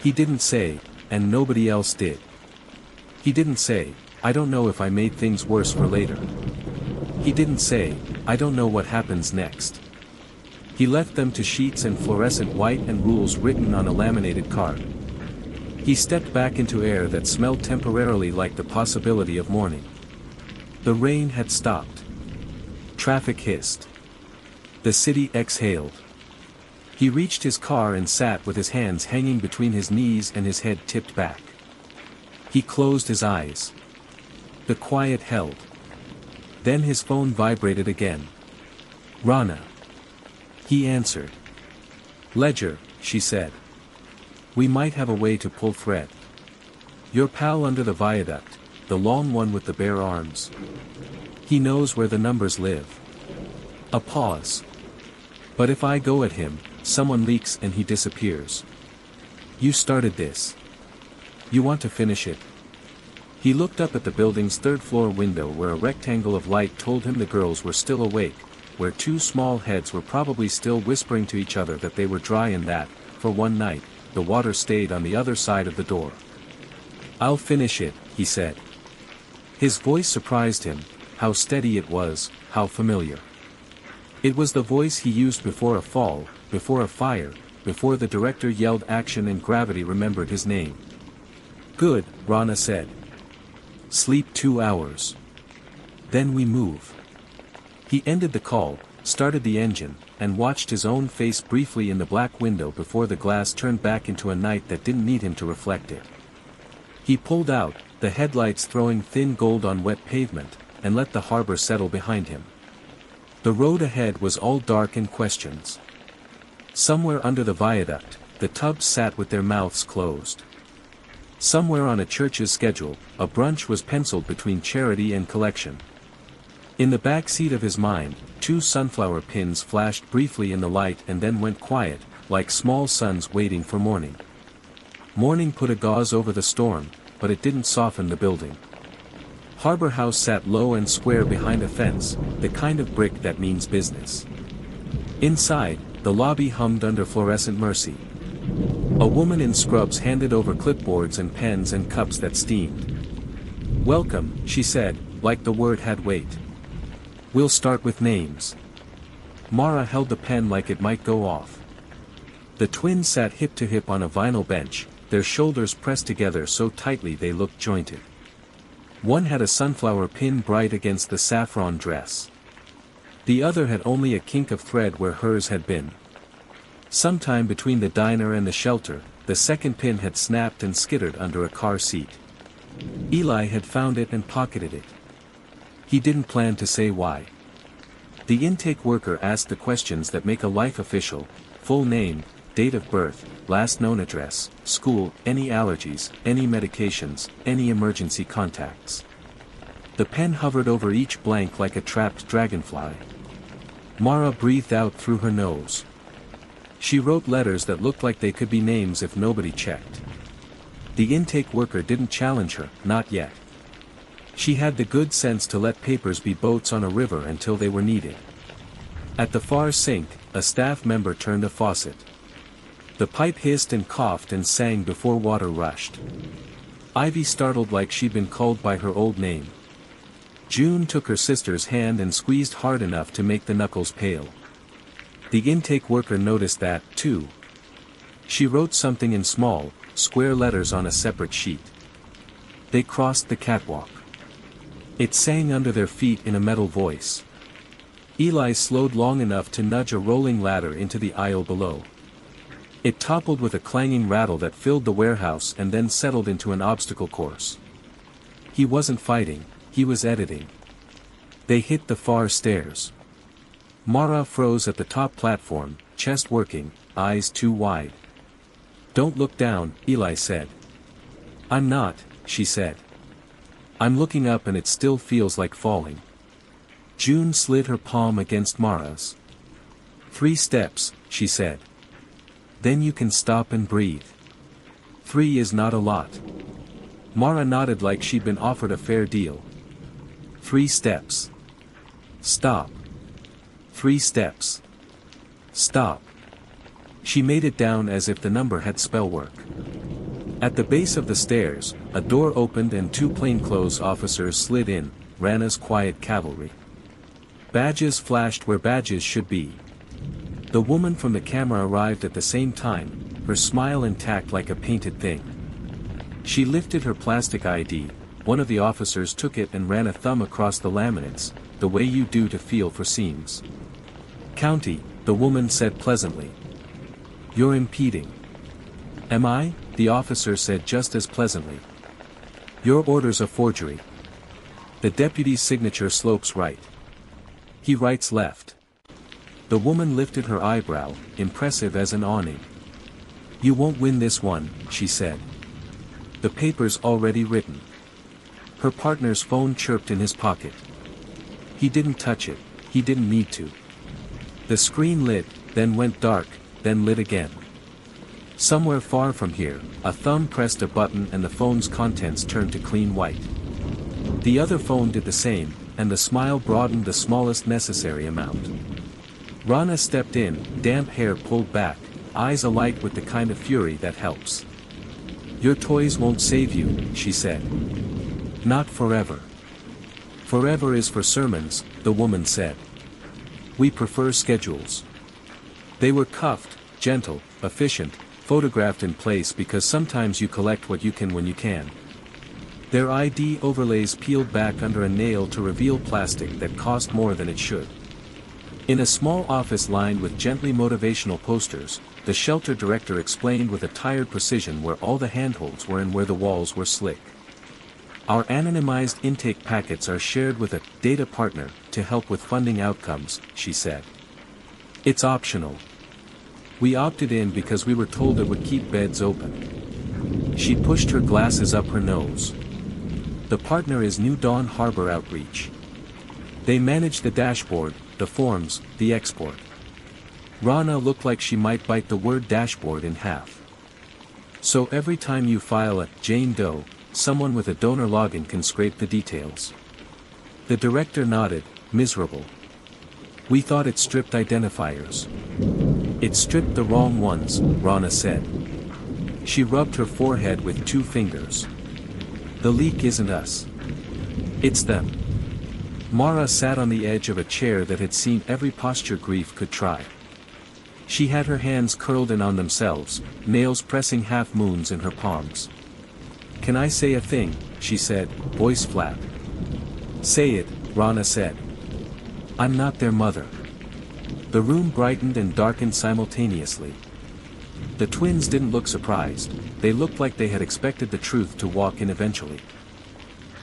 He didn't say, and nobody else did. He didn't say, "I don't know if I made things worse for later." He didn't say, "I don't know what happens next." He left them to sheets and fluorescent white and rules written on a laminated card. He stepped back into air that smelled temporarily like the possibility of morning. The rain had stopped. Traffic hissed. The city exhaled. He reached his car and sat with his hands hanging between his knees and his head tipped back. He closed his eyes. The quiet held. Then his phone vibrated again. "Rana." He answered. "Ledger," she said. "We might have a way to pull thread. Your pal under the viaduct, the long one with the bare arms. He knows where the numbers live." A pause. "But if I go at him, someone leaks and he disappears. You started this. You want to finish it." He looked up at the building's 3rd-floor window where a rectangle of light told him the girls were still awake, where 2 small heads were probably still whispering to each other that they were dry and that, for one night, the water stayed on the other side of the door. "I'll finish it," he said. His voice surprised him, how steady it was, how familiar. It was the voice he used before a fall, before a fire, before the director yelled action and gravity remembered his name. "Good," Rana said. "Sleep 2 hours. Then we move." He ended the call, started the engine, and watched his own face briefly in the black window before the glass turned back into a night that didn't need him to reflect it. He pulled out, the headlights throwing thin gold on wet pavement, and let the harbor settle behind him. The road ahead was all dark and questions. Somewhere under the viaduct, the tubs sat with their mouths closed. Somewhere on a church's schedule, a brunch was penciled between charity and collection. In the back seat of his mind, 2 sunflower pins flashed briefly in the light and then went quiet, like small suns waiting for morning. Morning put a gauze over the storm, but it didn't soften the building. Harbor House sat low and square behind a fence, the kind of brick that means business. Inside, the lobby hummed under fluorescent mercy. A woman in scrubs handed over clipboards and pens and cups that steamed. "Welcome," she said, like the word had weight. "We'll start with names." Mara held the pen like it might go off. The twins sat hip to hip on a vinyl bench, their shoulders pressed together so tightly they looked jointed. One had a sunflower pin bright against the saffron dress. The other had only a kink of thread where hers had been. Sometime between the diner and the shelter, the second pin had snapped and skittered under a car seat. Eli had found it and pocketed it. He didn't plan to say why. The intake worker asked the questions that make a life official: full name, date of birth, last known address, school, any allergies, any medications, any emergency contacts. The pen hovered over each blank like a trapped dragonfly. Mara breathed out through her nose. She wrote letters that looked like they could be names if nobody checked. The intake worker didn't challenge her, not yet. She had the good sense to let papers be boats on a river until they were needed. At the far sink, a staff member turned a faucet. The pipe hissed and coughed and sang before water rushed. Ivy startled like she'd been called by her old name. June took her sister's hand and squeezed hard enough to make the knuckles pale. The intake worker noticed that, too. She wrote something in small, square letters on a separate sheet. They crossed the catwalk. It sang under their feet in a metal voice. Eli slowed long enough to nudge a rolling ladder into the aisle below. It toppled with a clanging rattle that filled the warehouse and then settled into an obstacle course. He wasn't fighting, he was editing. They hit the far stairs. Mara froze at the top platform, chest working, eyes too wide. "Don't look down," Eli said. "I'm not," she said. "I'm looking up and it still feels like falling." June slid her palm against Mara's. "3 steps," she said. "Then you can stop and breathe. 3 is not a lot." Mara nodded like she'd been offered a fair deal. 3 steps. Stop. 3 steps. Stop. She made it down as if the number had spell work. At the base of the stairs, a door opened and 2 plainclothes officers slid in, ran as quiet cavalry. Badges flashed where badges should be. The woman from the camera arrived at the same time, her smile intact like a painted thing. She lifted her plastic ID, one of the officers took it and ran a thumb across the laminates, the way you do to feel for seams. "County," the woman said pleasantly. "You're impeding." "Am I?" the officer said just as pleasantly. "Your order's a forgery. The deputy's signature slopes right. He writes left." The woman lifted her eyebrow, impressive as an awning. "You won't win this one," she said. "The paper's already written." Her partner's phone chirped in his pocket. He didn't touch it, he didn't need to. The screen lit, then went dark, then lit again. Somewhere far from here, a thumb pressed a button and the phone's contents turned to clean white. The other phone did the same, and the smile broadened the smallest necessary amount. Rana stepped in, damp hair pulled back, eyes alight with the kind of fury that helps. "Your toys won't save you," she said. "Not forever." "Forever is for sermons," the woman said. "We prefer schedules." They were cuffed, gentle, efficient, photographed in place because sometimes you collect what you can when you can. Their ID overlays peeled back under a nail to reveal plastic that cost more than it should. In a small office lined with gently motivational posters, the shelter director explained with a tired precision where all the handholds were and where the walls were slick. Our anonymized intake packets are shared with a data partner to help with funding outcomes, she said. It's optional. We opted in because we were told it would keep beds open. She pushed her glasses up her nose. The partner is New Dawn Harbor Outreach. They manage the dashboard, the forms, the export. Rana looked like she might bite the word dashboard in half. So every time you file a Jane Doe, someone with a donor login can scrape the details. The director nodded, miserable. We thought it stripped identifiers. It stripped the wrong ones, Rana said. She rubbed her forehead with 2 fingers. The leak isn't us. It's them. Mara sat on the edge of a chair that had seen every posture grief could try. She had her hands curled in on themselves, nails pressing half moons in her palms. Can I say a thing, she said, voice flat. Say it, Rana said. I'm not their mother. The room brightened and darkened simultaneously. The twins didn't look surprised, they looked like they had expected the truth to walk in eventually.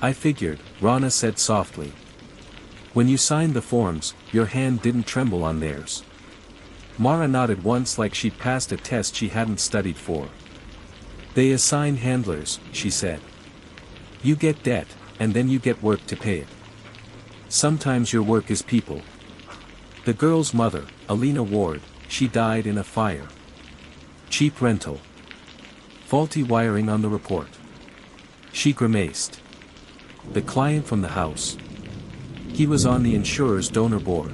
I figured, Rana said softly. When you signed the forms, your hand didn't tremble on theirs. Mara nodded once like she'd passed a test she hadn't studied for. They assign handlers, she said. You get debt, and then you get work to pay it. Sometimes your work is people. The girl's mother, Alina Ward, she died in a fire. Cheap rental. Faulty wiring on the report. She grimaced. The client from the house. He was on the insurer's donor board.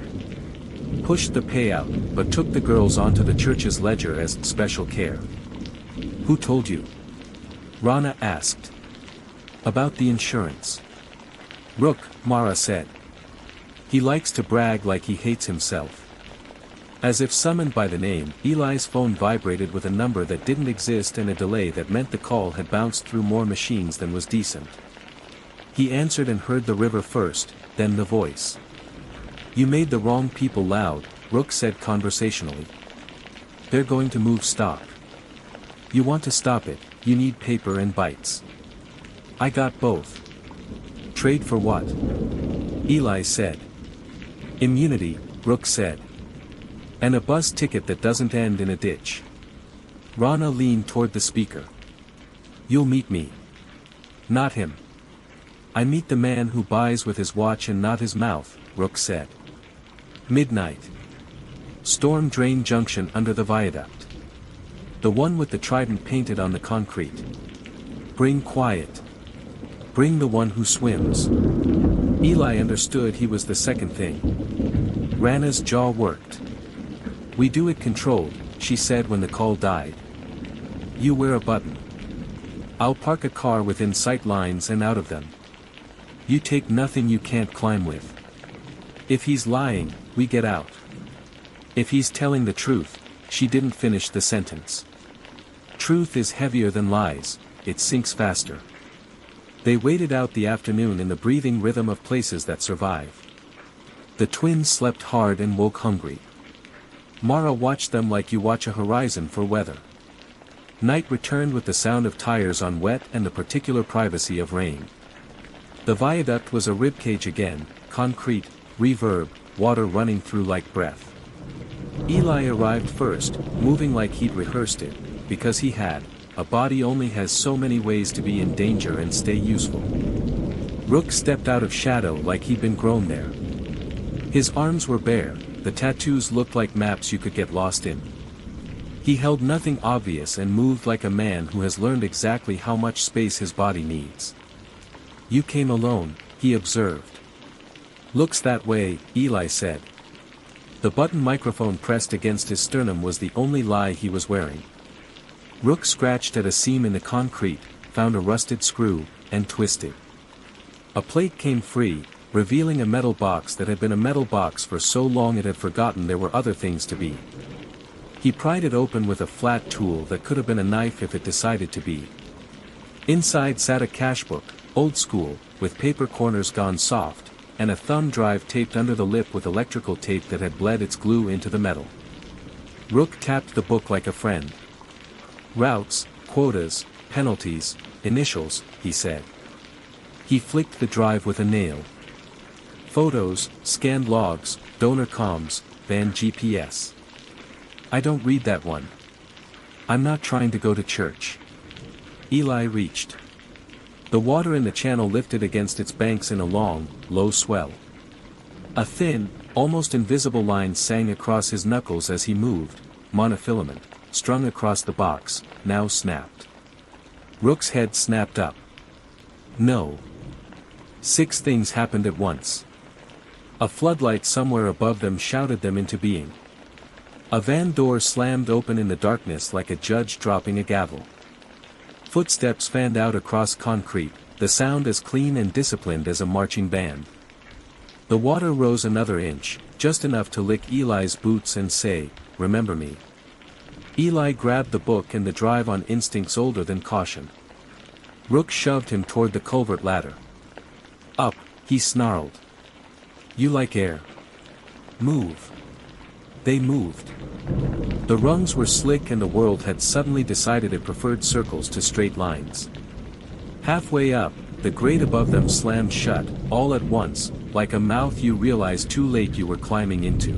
Pushed the payout, but took the girls onto the church's ledger as special care. Who told you? Rana asked. About the insurance. Rook, Mara said. He likes to brag like he hates himself. As if summoned by the name, Eli's phone vibrated with a number that didn't exist and a delay that meant the call had bounced through more machines than was decent. He answered and heard the river first, then the voice. You made the wrong people loud, Rook said conversationally. They're going to move stock. You want to stop it, you need paper and bites. I got both. Trade for what? Eli said. Immunity, Rook said. And a bus ticket that doesn't end in a ditch. Rana leaned toward the speaker. You'll meet me. Not him. I meet the man who buys with his watch and not his mouth, Rook said. Midnight. Storm Drain Junction under the viaduct. The one with the trident painted on the concrete. Bring quiet. Bring the one who swims. Eli understood he was the second thing. Rana's jaw worked. We do it controlled, she said when the call died. You wear a button. I'll park a car within sight lines and out of them. You take nothing you can't climb with. If he's lying, we get out. If he's telling the truth, she didn't finish the sentence. Truth is heavier than lies, it sinks faster. They waited out the afternoon in the breathing rhythm of places that survive. The twins slept hard and woke hungry. Mara watched them like you watch a horizon for weather. Night returned with the sound of tires on wet and the particular privacy of rain. The viaduct was a ribcage again, concrete, reverb, water running through like breath. Eli arrived first, moving like he'd rehearsed it, because he had. A body only has so many ways to be in danger and stay useful. Rook stepped out of shadow like he'd been grown there. His arms were bare, the tattoos looked like maps you could get lost in. He held nothing obvious and moved like a man who has learned exactly how much space his body needs. You came alone, he observed. Looks that way, Eli said. The button microphone pressed against his sternum was the only lie he was wearing. Rook scratched at a seam in the concrete, found a rusted screw, and twisted. A plate came free, revealing a metal box that had been a metal box for so long it had forgotten there were other things to be. He pried it open with a flat tool that could have been a knife if it decided to be. Inside sat a cash book, old school, with paper corners gone soft, and a thumb drive taped under the lip with electrical tape that had bled its glue into the metal. Rook tapped the book like a friend. Routes, quotas, penalties, initials, he said. He flicked the drive with a nail. Photos, scanned logs, donor comms, van GPS. I don't read that one. I'm not trying to go to church. Eli reached. The water in the channel lifted against its banks in a long, low swell. A thin, almost invisible line sang across his knuckles as he moved, monofilament, strung across the box, now snapped. Rook's head snapped up. No. 6 things happened at once. A floodlight somewhere above them shouted them into being. A van door slammed open in the darkness like a judge dropping a gavel. Footsteps fanned out across concrete, the sound as clean and disciplined as a marching band. The water rose another inch, just enough to lick Eli's boots and say, "Remember me." Eli grabbed the book and the drive on instincts older than caution. Rook shoved him toward the culvert ladder. "Up," he snarled. "You like air. Move." They moved. The rungs were slick and the world had suddenly decided it preferred circles to straight lines. Halfway up, the grate above them slammed shut, all at once, like a mouth you realized too late you were climbing into.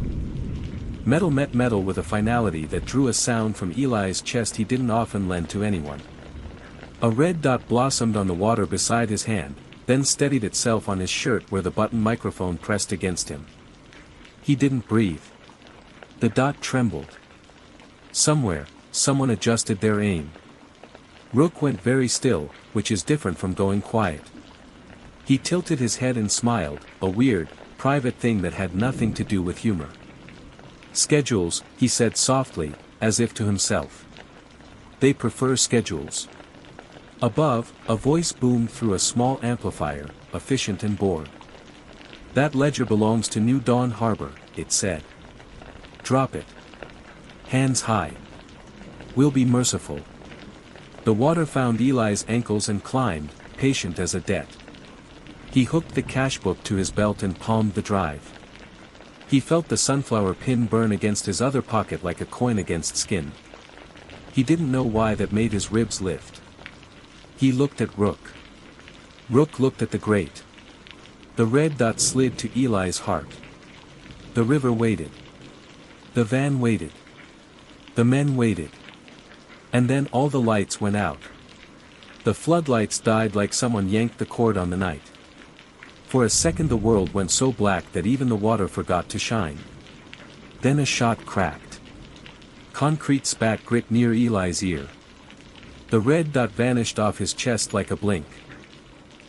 Metal met metal with a finality that drew a sound from Eli's chest he didn't often lend to anyone. A red dot blossomed on the water beside his hand, then steadied itself on his shirt where the button microphone pressed against him. He didn't breathe. The dot trembled. Somewhere, someone adjusted their aim. Rook went very still, which is different from going quiet. He tilted his head and smiled, a weird, private thing that had nothing to do with humor. "Schedules," he said softly, as if to himself. "They prefer schedules." Above, a voice boomed through a small amplifier, efficient and bored. "That ledger belongs to New Dawn Harbor," it said. "Drop it. Hands high. We'll be merciful." The water found Eli's ankles and climbed, patient as a debt. He hooked the cash book to his belt and palmed the drive. He felt the sunflower pin burn against his other pocket like a coin against skin. He didn't know why that made his ribs lift. He looked at Rook. Rook looked at the grate. The red dot slid to Eli's heart. The river waited. The van waited. The men waited. And then all the lights went out. The floodlights died like someone yanked the cord on the night. For a second the world went so black that even the water forgot to shine. Then a shot cracked. Concrete spat grit near Eli's ear. The red dot vanished off his chest like a blink.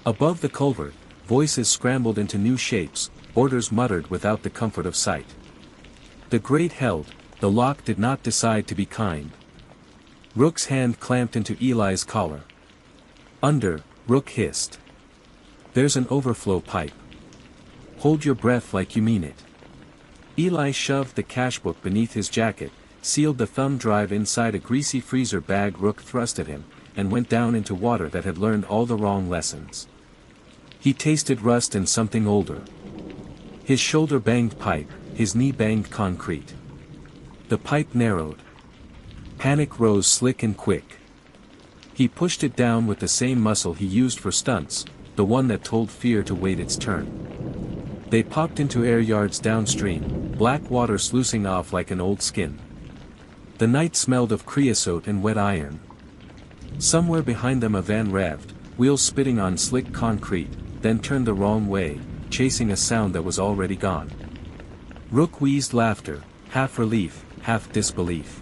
Above the culvert, voices scrambled into new shapes, orders muttered without the comfort of sight. The grate held, the lock did not decide to be kind. Rook's hand clamped into Eli's collar. "Under," Rook hissed. "There's an overflow pipe. Hold your breath like you mean it." Eli shoved the cash book beneath his jacket, sealed the thumb drive inside a greasy freezer bag Rook thrust at him, and went down into water that had learned all the wrong lessons. He tasted rust and something older. His shoulder banged pipe, his knee banged concrete. The pipe narrowed. Panic rose slick and quick. He pushed it down with the same muscle he used for stunts, the one that told fear to wait its turn. They popped into air yards downstream, black water sluicing off like an old skin. The night smelled of creosote and wet iron. Somewhere behind them a van revved, wheels spitting on slick concrete, then turned the wrong way, chasing a sound that was already gone. Rook wheezed laughter, half relief, half disbelief.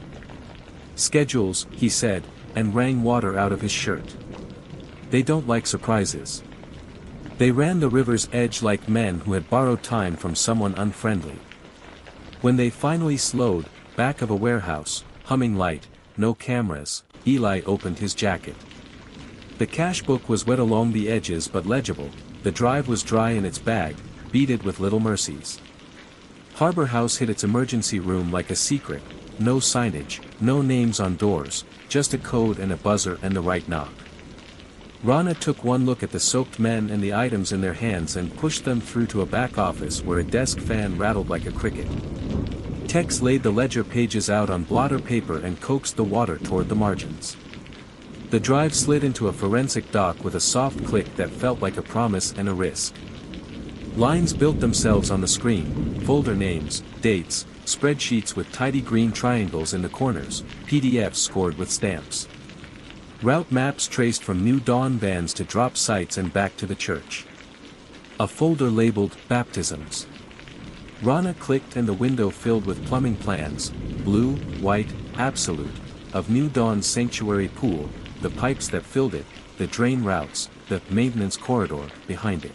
"Schedules," he said, and wrung water out of his shirt. "They don't like surprises." They ran the river's edge like men who had borrowed time from someone unfriendly. When they finally slowed, back of a warehouse, humming light, no cameras, Eli opened his jacket. The cash book was wet along the edges but legible, the drive was dry in its bag, beaded with little mercies. Harbor House hid its emergency room like a secret, no signage, no names on doors, just a code and a buzzer and the right knock. Rana took one look at the soaked men and the items in their hands and pushed them through to a back office where a desk fan rattled like a cricket. Tex laid the ledger pages out on blotter paper and coaxed the water toward the margins. The drive slid into a forensic dock with a soft click that felt like a promise and a risk. Lines built themselves on the screen, folder names, dates, spreadsheets with tidy green triangles in the corners, PDFs scored with stamps. Route maps traced from New Dawn vans to drop sites and back to the church. A folder labeled Baptisms. Rana clicked and the window filled with plumbing plans, blue, white, absolute, of New Dawn's sanctuary pool, the pipes that filled it, the drain routes, the maintenance corridor behind it.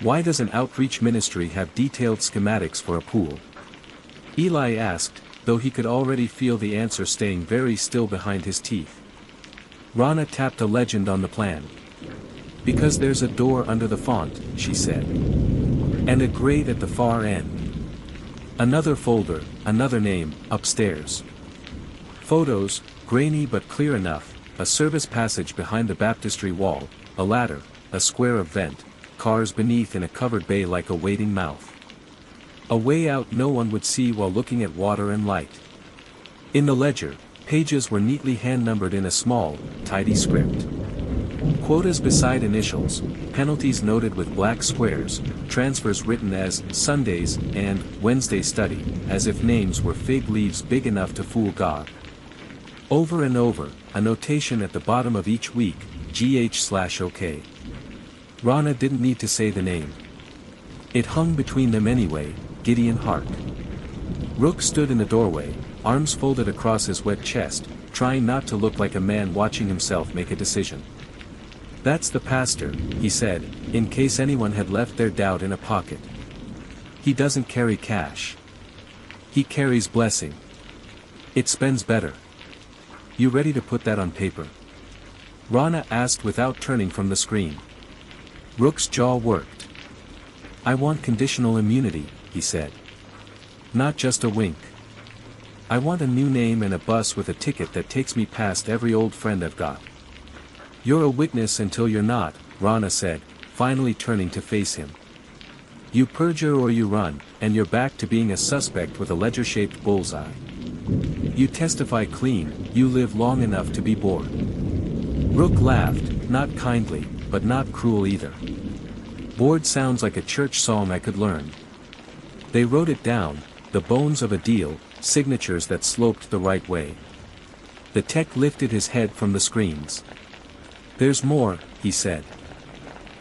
Why does an outreach ministry have detailed schematics for a pool? Eli asked, though he could already feel the answer staying very still behind his teeth. Rana tapped a legend on the plan. Because there's a door under the font, she said. And a grate at the far end. Another folder, another name, upstairs. Photos, grainy but clear enough, a service passage behind the baptistry wall, a ladder, a square of vent, cars beneath in a covered bay like a waiting mouth. A way out no one would see while looking at water and light. In the ledger, pages were neatly hand-numbered in a small, tidy script. Quotas beside initials, penalties noted with black squares, transfers written as Sundays and Wednesday study, as if names were fig leaves big enough to fool God. Over and over, a notation at the bottom of each week, GH/OK. Rana didn't need to say the name. It hung between them anyway, Gideon Hart. Rook stood in the doorway, arms folded across his wet chest, trying not to look like a man watching himself make a decision. That's the pastor, he said, in case anyone had left their doubt in a pocket. He doesn't carry cash. He carries blessing. It spends better. You ready to put that on paper? Rana asked without turning from the screen. Rook's jaw worked. I want conditional immunity, he said. Not just a wink. I want a new name and a bus with a ticket that takes me past every old friend I've got. You're a witness until you're not, Rana said, finally turning to face him. You perjure or you run, and you're back to being a suspect with a ledger-shaped bullseye. You testify clean, you live long enough to be bored. Rook laughed, not kindly, but not cruel either. Bored sounds like a church psalm I could learn. They wrote it down, the bones of a deal, signatures that sloped the right way. The tech lifted his head from the screens. There's more, he said.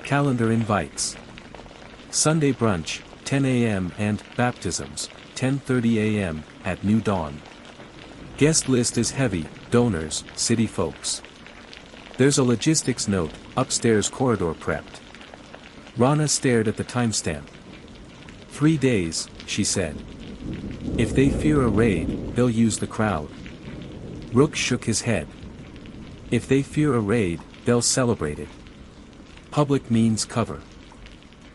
Calendar invites. Sunday brunch, 10 a.m. and baptisms, 10:30 a.m. at New Dawn. Guest list is heavy, donors, city folks. There's a logistics note, upstairs corridor prepped. Rana stared at the timestamp. 3 days, she said. If they fear a raid, they'll use the crowd. Rook shook his head. If they fear a raid, they'll celebrate it. Public means cover.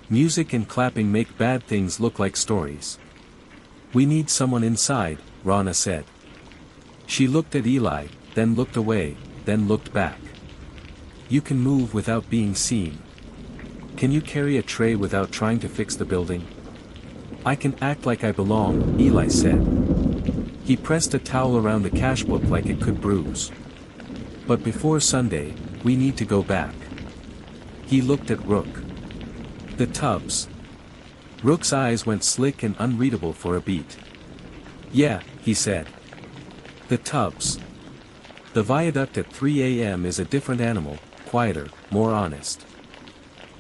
Music and clapping make bad things look like stories. We need someone inside, Rana said. She looked at Eli, then looked away, then looked back. You can move without being seen. Can you carry a tray without trying to fix the building? I can act like I belong, Eli said. He pressed a towel around the cash book like it could bruise. But before Sunday, we need to go back. He looked at Rook. The tubs. Rook's eyes went slick and unreadable for a beat. Yeah, he said. The tubs. The viaduct at 3 a.m. is a different animal, quieter, more honest.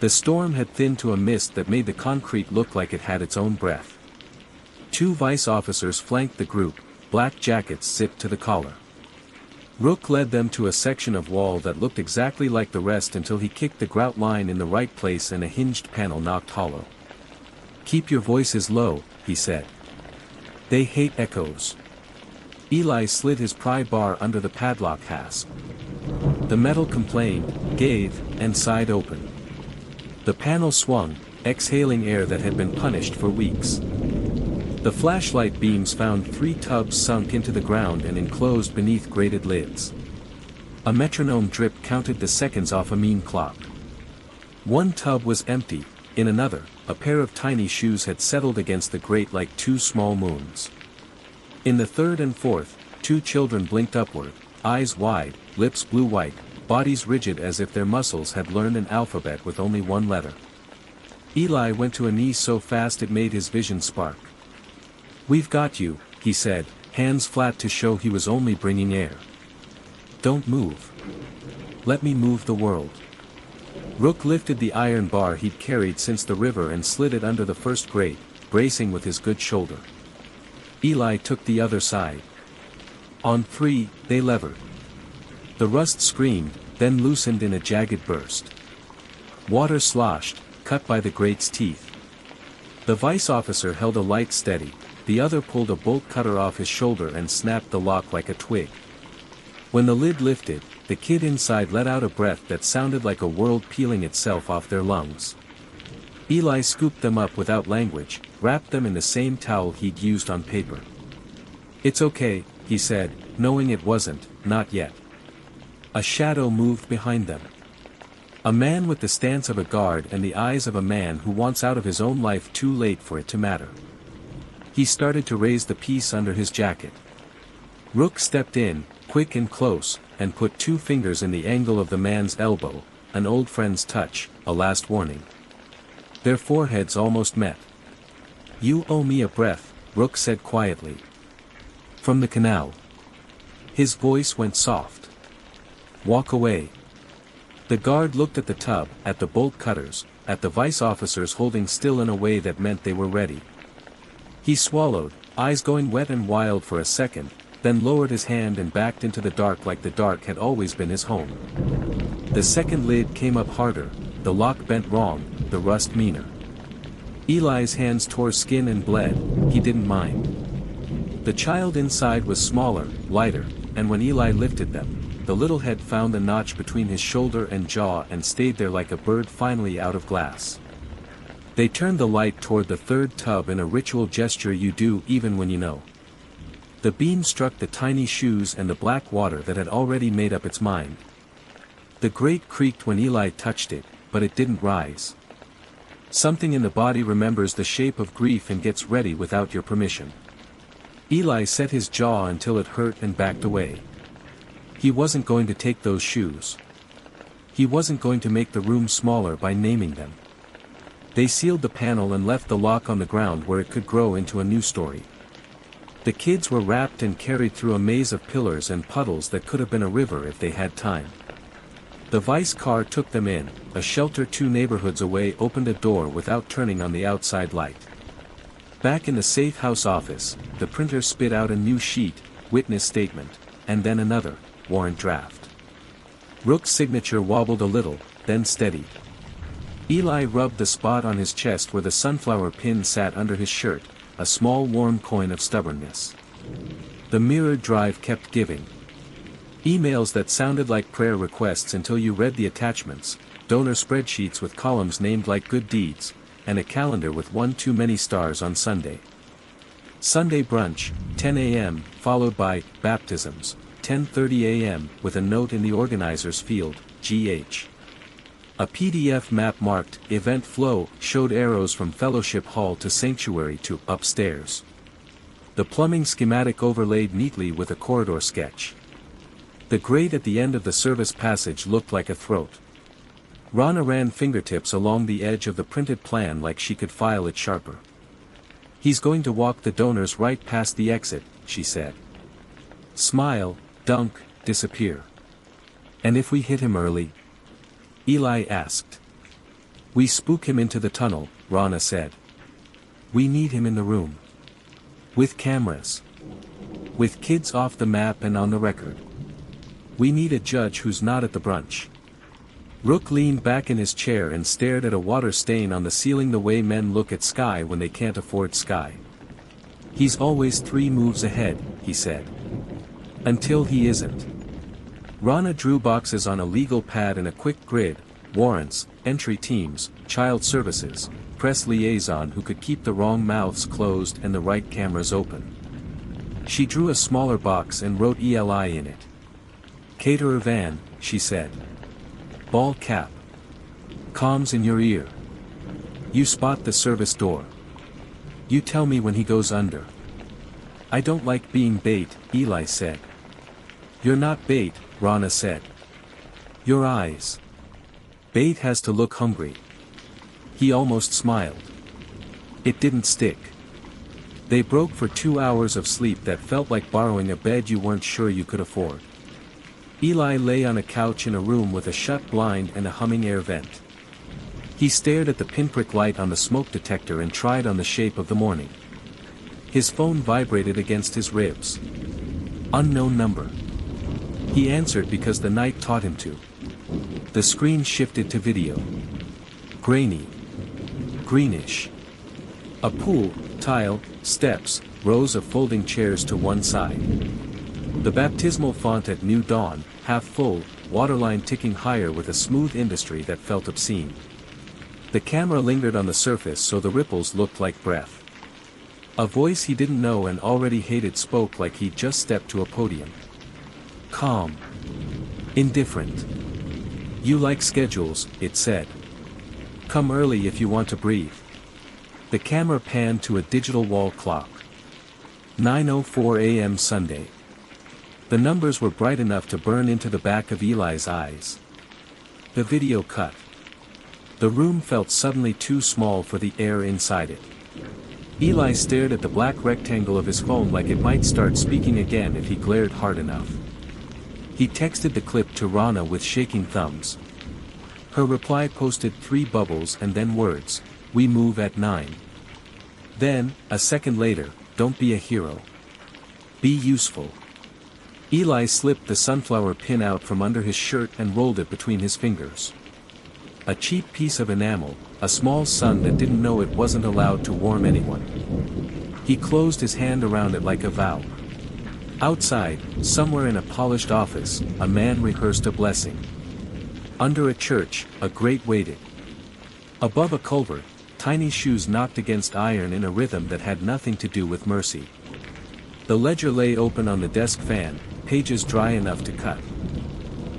The storm had thinned to a mist that made the concrete look like it had its own breath. 2 vice officers flanked the group, black jackets zipped to the collar. Rook led them to a section of wall that looked exactly like the rest until he kicked the grout line in the right place and a hinged panel knocked hollow. Keep your voices low, he said. They hate echoes. Eli slid his pry bar under the padlock hasp. The metal complained, gave, and sighed open. The panel swung, exhaling air that had been punished for weeks. The flashlight beams found 3 tubs sunk into the ground and enclosed beneath grated lids. A metronome drip counted the seconds off a mean clock. 1 tub was empty, in another, a pair of tiny shoes had settled against the grate like 2 small moons. In the third and fourth, 2 children blinked upward, eyes wide, lips blue-white, bodies rigid as if their muscles had learned an alphabet with only one letter. Eli went to a knee so fast it made his vision spark. "We've got you," he said, hands flat to show he was only bringing air. "Don't move. Let me move the world." Rook lifted the iron bar he'd carried since the river and slid it under the first grate, bracing with his good shoulder. Eli took the other side. On 3, they levered. The rust screamed, then loosened in a jagged burst. Water sloshed, cut by the grate's teeth. The vice officer held a light steady, the other pulled a bolt cutter off his shoulder and snapped the lock like a twig. When the lid lifted, the kid inside let out a breath that sounded like a world peeling itself off their lungs. Eli scooped them up without language, wrapped them in the same towel he'd used on paper. "It's okay," he said, knowing it wasn't, not yet. A shadow moved behind them. A man with the stance of a guard and the eyes of a man who wants out of his own life too late for it to matter. He started to raise the piece under his jacket. Rook stepped in, quick and close, and put 2 fingers in the angle of the man's elbow, an old friend's touch, a last warning. Their foreheads almost met. "You owe me a breath," Rook said quietly. "From the canal." His voice went soft. "Walk away." The guard looked at the tub, at the bolt cutters, at the vice officers holding still in a way that meant they were ready. He swallowed, eyes going wet and wild for a second, then lowered his hand and backed into the dark like the dark had always been his home. The second lid came up harder, the lock bent wrong, the rust meaner. Eli's hands tore skin and bled, he didn't mind. The child inside was smaller, lighter, and when Eli lifted them, the little head found a notch between his shoulder and jaw and stayed there like a bird finally out of glass. They turned the light toward the third tub in a ritual gesture you do even when you know. The beam struck the tiny shoes and the black water that had already made up its mind. The grate creaked when Eli touched it, but it didn't rise. Something in the body remembers the shape of grief and gets ready without your permission. Eli set his jaw until it hurt and backed away. He wasn't going to take those shoes. He wasn't going to make the room smaller by naming them. They sealed the panel and left the lock on the ground where it could grow into a new story. The kids were wrapped and carried through a maze of pillars and puddles that could have been a river if they had time. The vice car took them in, a shelter 2 neighborhoods away opened a door without turning on the outside light. Back in the safe house office, the printer spit out a new sheet, witness statement, and then another, warrant draft. Rook's signature wobbled a little, then steadied. Eli rubbed the spot on his chest where the sunflower pin sat under his shirt, a small warm coin of stubbornness. The mirrored drive kept giving. Emails that sounded like prayer requests until you read the attachments, donor spreadsheets with columns named like good deeds, and a calendar with 1 too many stars on Sunday. Sunday brunch, 10 a.m., followed by baptisms, 10:30 a.m., with a note in the organizer's field, GH. A PDF map marked event flow showed arrows from fellowship hall to sanctuary to upstairs. The plumbing schematic overlaid neatly with a corridor sketch. The grate at the end of the service passage looked like a throat. Rana ran fingertips along the edge of the printed plan like she could file it sharper. "He's going to walk the donors right past the exit," she said. "Smile, dunk, disappear. And if we hit him early?" Eli asked. "We spook him into the tunnel," Rana said. "We need him in the room. With cameras. With kids off the map and on the record. We need a judge who's not at the brunch." Rook leaned back in his chair and stared at a water stain on the ceiling the way men look at sky when they can't afford sky. "He's always 3 moves ahead," he said. "Until he isn't." Rana drew boxes on a legal pad and a quick grid: warrants, entry teams, child services, press liaison who could keep the wrong mouths closed and the right cameras open. She drew a smaller box and wrote ELI in it. "Caterer van," she said. "Ball cap. Comms in your ear. You spot the service door. You tell me when he goes under." "I don't like being bait," Eli said. You're not bait, Rana said. Your eyes. Bait has to look hungry. He almost smiled. It didn't stick. They broke for 2 hours of sleep that felt like borrowing a bed you weren't sure you could afford. Eli lay on a couch in a room with a shut blind and a humming air vent. He stared at the pinprick light on the smoke detector and tried on the shape of the morning. His phone vibrated against his ribs. Unknown number. He answered because the night taught him to. The screen shifted to video. Grainy. Greenish. A pool, tile, steps, rows of folding chairs to one side. The baptismal font at New Dawn, half full, waterline ticking higher with a smooth industry that felt obscene. The camera lingered on the surface so the ripples looked like breath. A voice he didn't know and already hated spoke like he'd just stepped to a podium. Calm. Indifferent. You like schedules, it said. Come early if you want to breathe. The camera panned to a digital wall clock. 9:04 a.m. Sunday. The numbers were bright enough to burn into the back of Eli's eyes. The video cut. The room felt suddenly too small for the air inside it. Eli stared at the black rectangle of his phone like it might start speaking again if he glared hard enough. He texted the clip to Rana with shaking thumbs. Her reply posted 3 bubbles and then words, "We move at 9. Then, a second later, "Don't be a hero. Be useful." Eli slipped the sunflower pin out from under his shirt and rolled it between his fingers. A cheap piece of enamel, a small sun that didn't know it wasn't allowed to warm anyone. He closed his hand around it like a vow. Outside, somewhere in a polished office, a man rehearsed a blessing. Under a church, a grate waited. Above a culvert, tiny shoes knocked against iron in a rhythm that had nothing to do with mercy. The ledger lay open on the desk fan, pages dry enough to cut.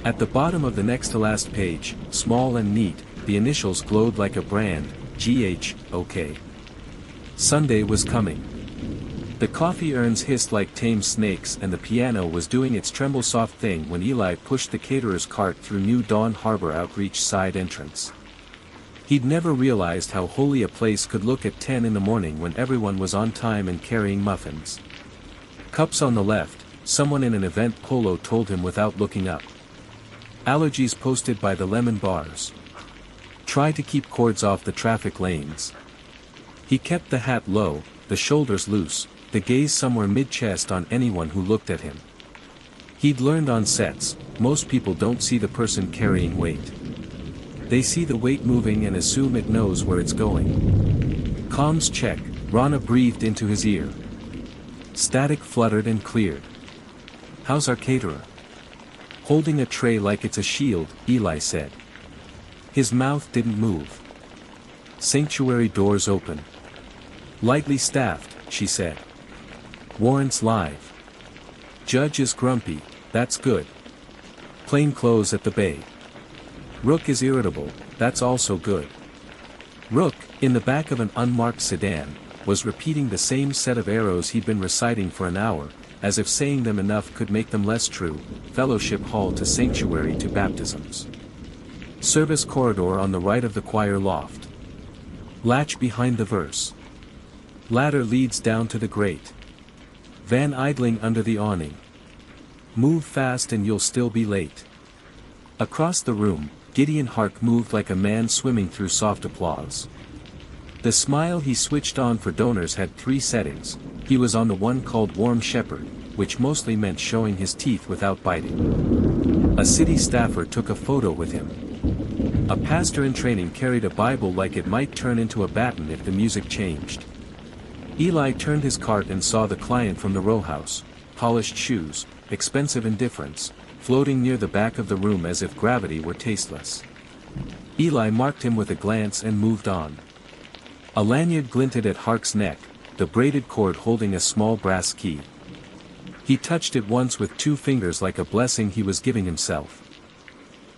At the bottom of the next to last page, small and neat, the initials glowed like a brand, GH, OK. Sunday was coming. The coffee urns hissed like tame snakes and the piano was doing its tremble-soft thing when Eli pushed the caterer's cart through New Dawn Harbor Outreach side entrance. He'd never realized how holy a place could look at 10 in the morning when everyone was on time and carrying muffins. Cups on the left, someone in an event polo told him without looking up. Allergies posted by the lemon bars. Try to keep cords off the traffic lanes. He kept the hat low, the shoulders loose, the gaze somewhere mid-chest on anyone who looked at him. He'd learned on sets, most people don't see the person carrying weight. They see the weight moving and assume it knows where it's going. Comms check, Rana breathed into his ear. Static fluttered and cleared. How's our caterer? Holding a tray like it's a shield, Eli said. His mouth didn't move. Sanctuary doors open. Lightly staffed, she said. Warrants live. Judge is grumpy, that's good. Plain clothes at the bay. Rook is irritable, that's also good. Rook, in the back of an unmarked sedan, was repeating the same set of arrows he'd been reciting for an hour, as if saying them enough could make them less true, fellowship hall to sanctuary to baptisms. Service corridor on the right of the choir loft. Latch behind the verse. Ladder leads down to the grate. Van idling under the awning. Move fast and you'll still be late. Across the room, Gideon Hark moved like a man swimming through soft applause. The smile he switched on for donors had 3 settings. He was on the one called Warm Shepherd, which mostly meant showing his teeth without biting. A city staffer took a photo with him. A pastor in training carried a Bible like it might turn into a baton if the music changed. Eli turned his cart and saw the client from the row house, polished shoes, expensive indifference, floating near the back of the room as if gravity were tasteless. Eli marked him with a glance and moved on. A lanyard glinted at Hark's neck, the braided cord holding a small brass key. He touched it once with 2 fingers like a blessing he was giving himself.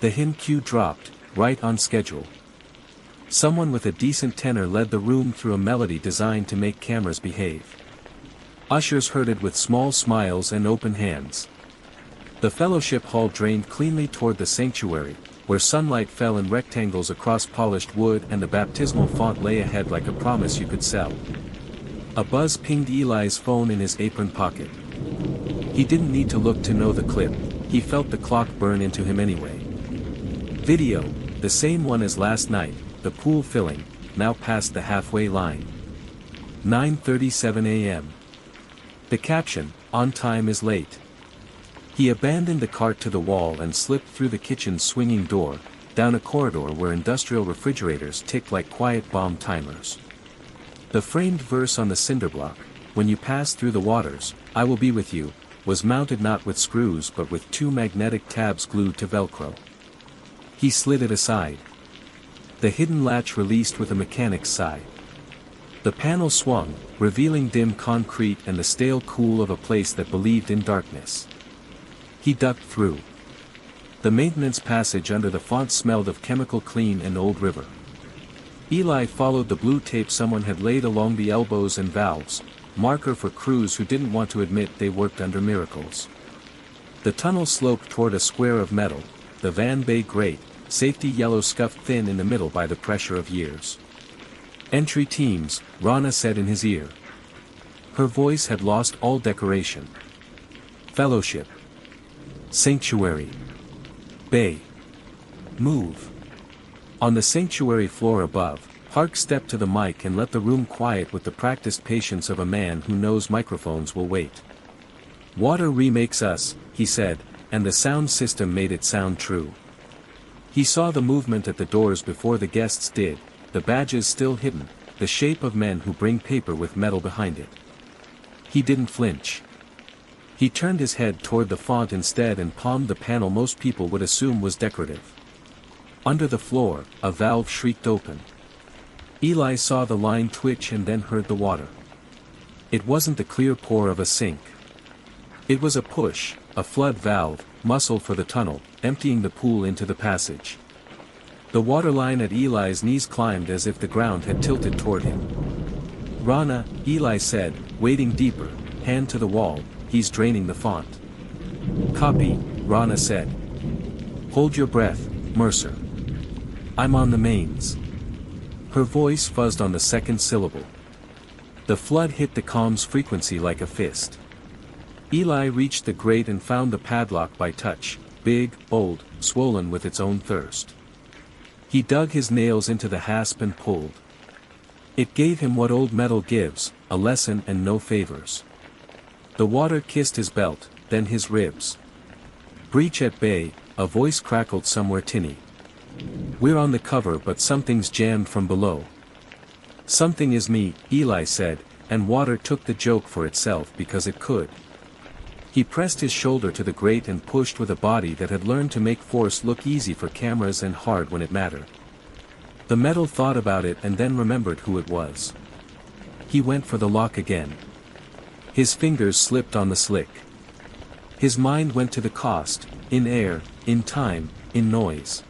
The hymn cue dropped, right on schedule. Someone with a decent tenor led the room through a melody designed to make cameras behave. Ushers heard it with small smiles and open hands. The fellowship hall drained cleanly toward the sanctuary, where sunlight fell in rectangles across polished wood and the baptismal font lay ahead like a promise you could sell. A buzz pinged Eli's phone in his apron pocket. He didn't need to look to know the clip, he felt the clock burn into him anyway. Video, the same one as last night, the pool filling, now past the halfway line. 9:37 a.m. The caption, "On time is late." He abandoned the cart to the wall and slipped through the kitchen's swinging door, down a corridor where industrial refrigerators ticked like quiet bomb timers. The framed verse on the cinder block, "When you pass through the waters, I will be with you," was mounted not with screws but with two magnetic tabs glued to Velcro. He slid it aside. The hidden latch released with a mechanic's sigh. The panel swung, revealing dim concrete and the stale cool of a place that believed in darkness. He ducked through. The maintenance passage under the font smelled of chemical clean and old river. Eli followed the blue tape someone had laid along the elbows and valves, marker for crews who didn't want to admit they worked under miracles. The tunnel sloped toward a square of metal, the van bay grate, safety yellow scuffed thin in the middle by the pressure of years. "Entry teams," Rana said in his ear. Her voice had lost all decoration. "Fellowship. Sanctuary. Bay. Move." On the sanctuary floor above, Hark stepped to the mic and let the room quiet with the practiced patience of a man who knows microphones will wait. "Water remakes us," he said, and the sound system made it sound true. He saw the movement at the doors before the guests did, the badges still hidden, the shape of men who bring paper with metal behind it. He didn't flinch. He turned his head toward the font instead and palmed the panel most people would assume was decorative. Under the floor, a valve shrieked open. Eli saw the line twitch and then heard the water. It wasn't the clear pour of a sink. It was a push, a flood valve, muscle for the tunnel, emptying the pool into the passage. The water line at Eli's knees climbed as if the ground had tilted toward him. "Rana," Eli said, wading deeper, hand to the wall, "he's draining the font." "Copy," Rana said. "Hold your breath, Mercer. I'm on the mains." Her voice fuzzed on the second syllable. The flood hit the comm's frequency like a fist. Eli reached the grate and found the padlock by touch, big, old, swollen with its own thirst. He dug his nails into the hasp and pulled. It gave him what old metal gives, a lesson and no favors. The water kissed his belt, then his ribs. "Breach at bay," a voice crackled somewhere tinny. "We're on the cover but something's jammed from below." "Something is me," Eli said, and water took the joke for itself because it could. He pressed his shoulder to the grate and pushed with a body that had learned to make force look easy for cameras and hard when it mattered. The metal thought about it and then remembered who it was. He went for the lock again. His fingers slipped on the slick. His mind went to the cost, in air, in time, in noise.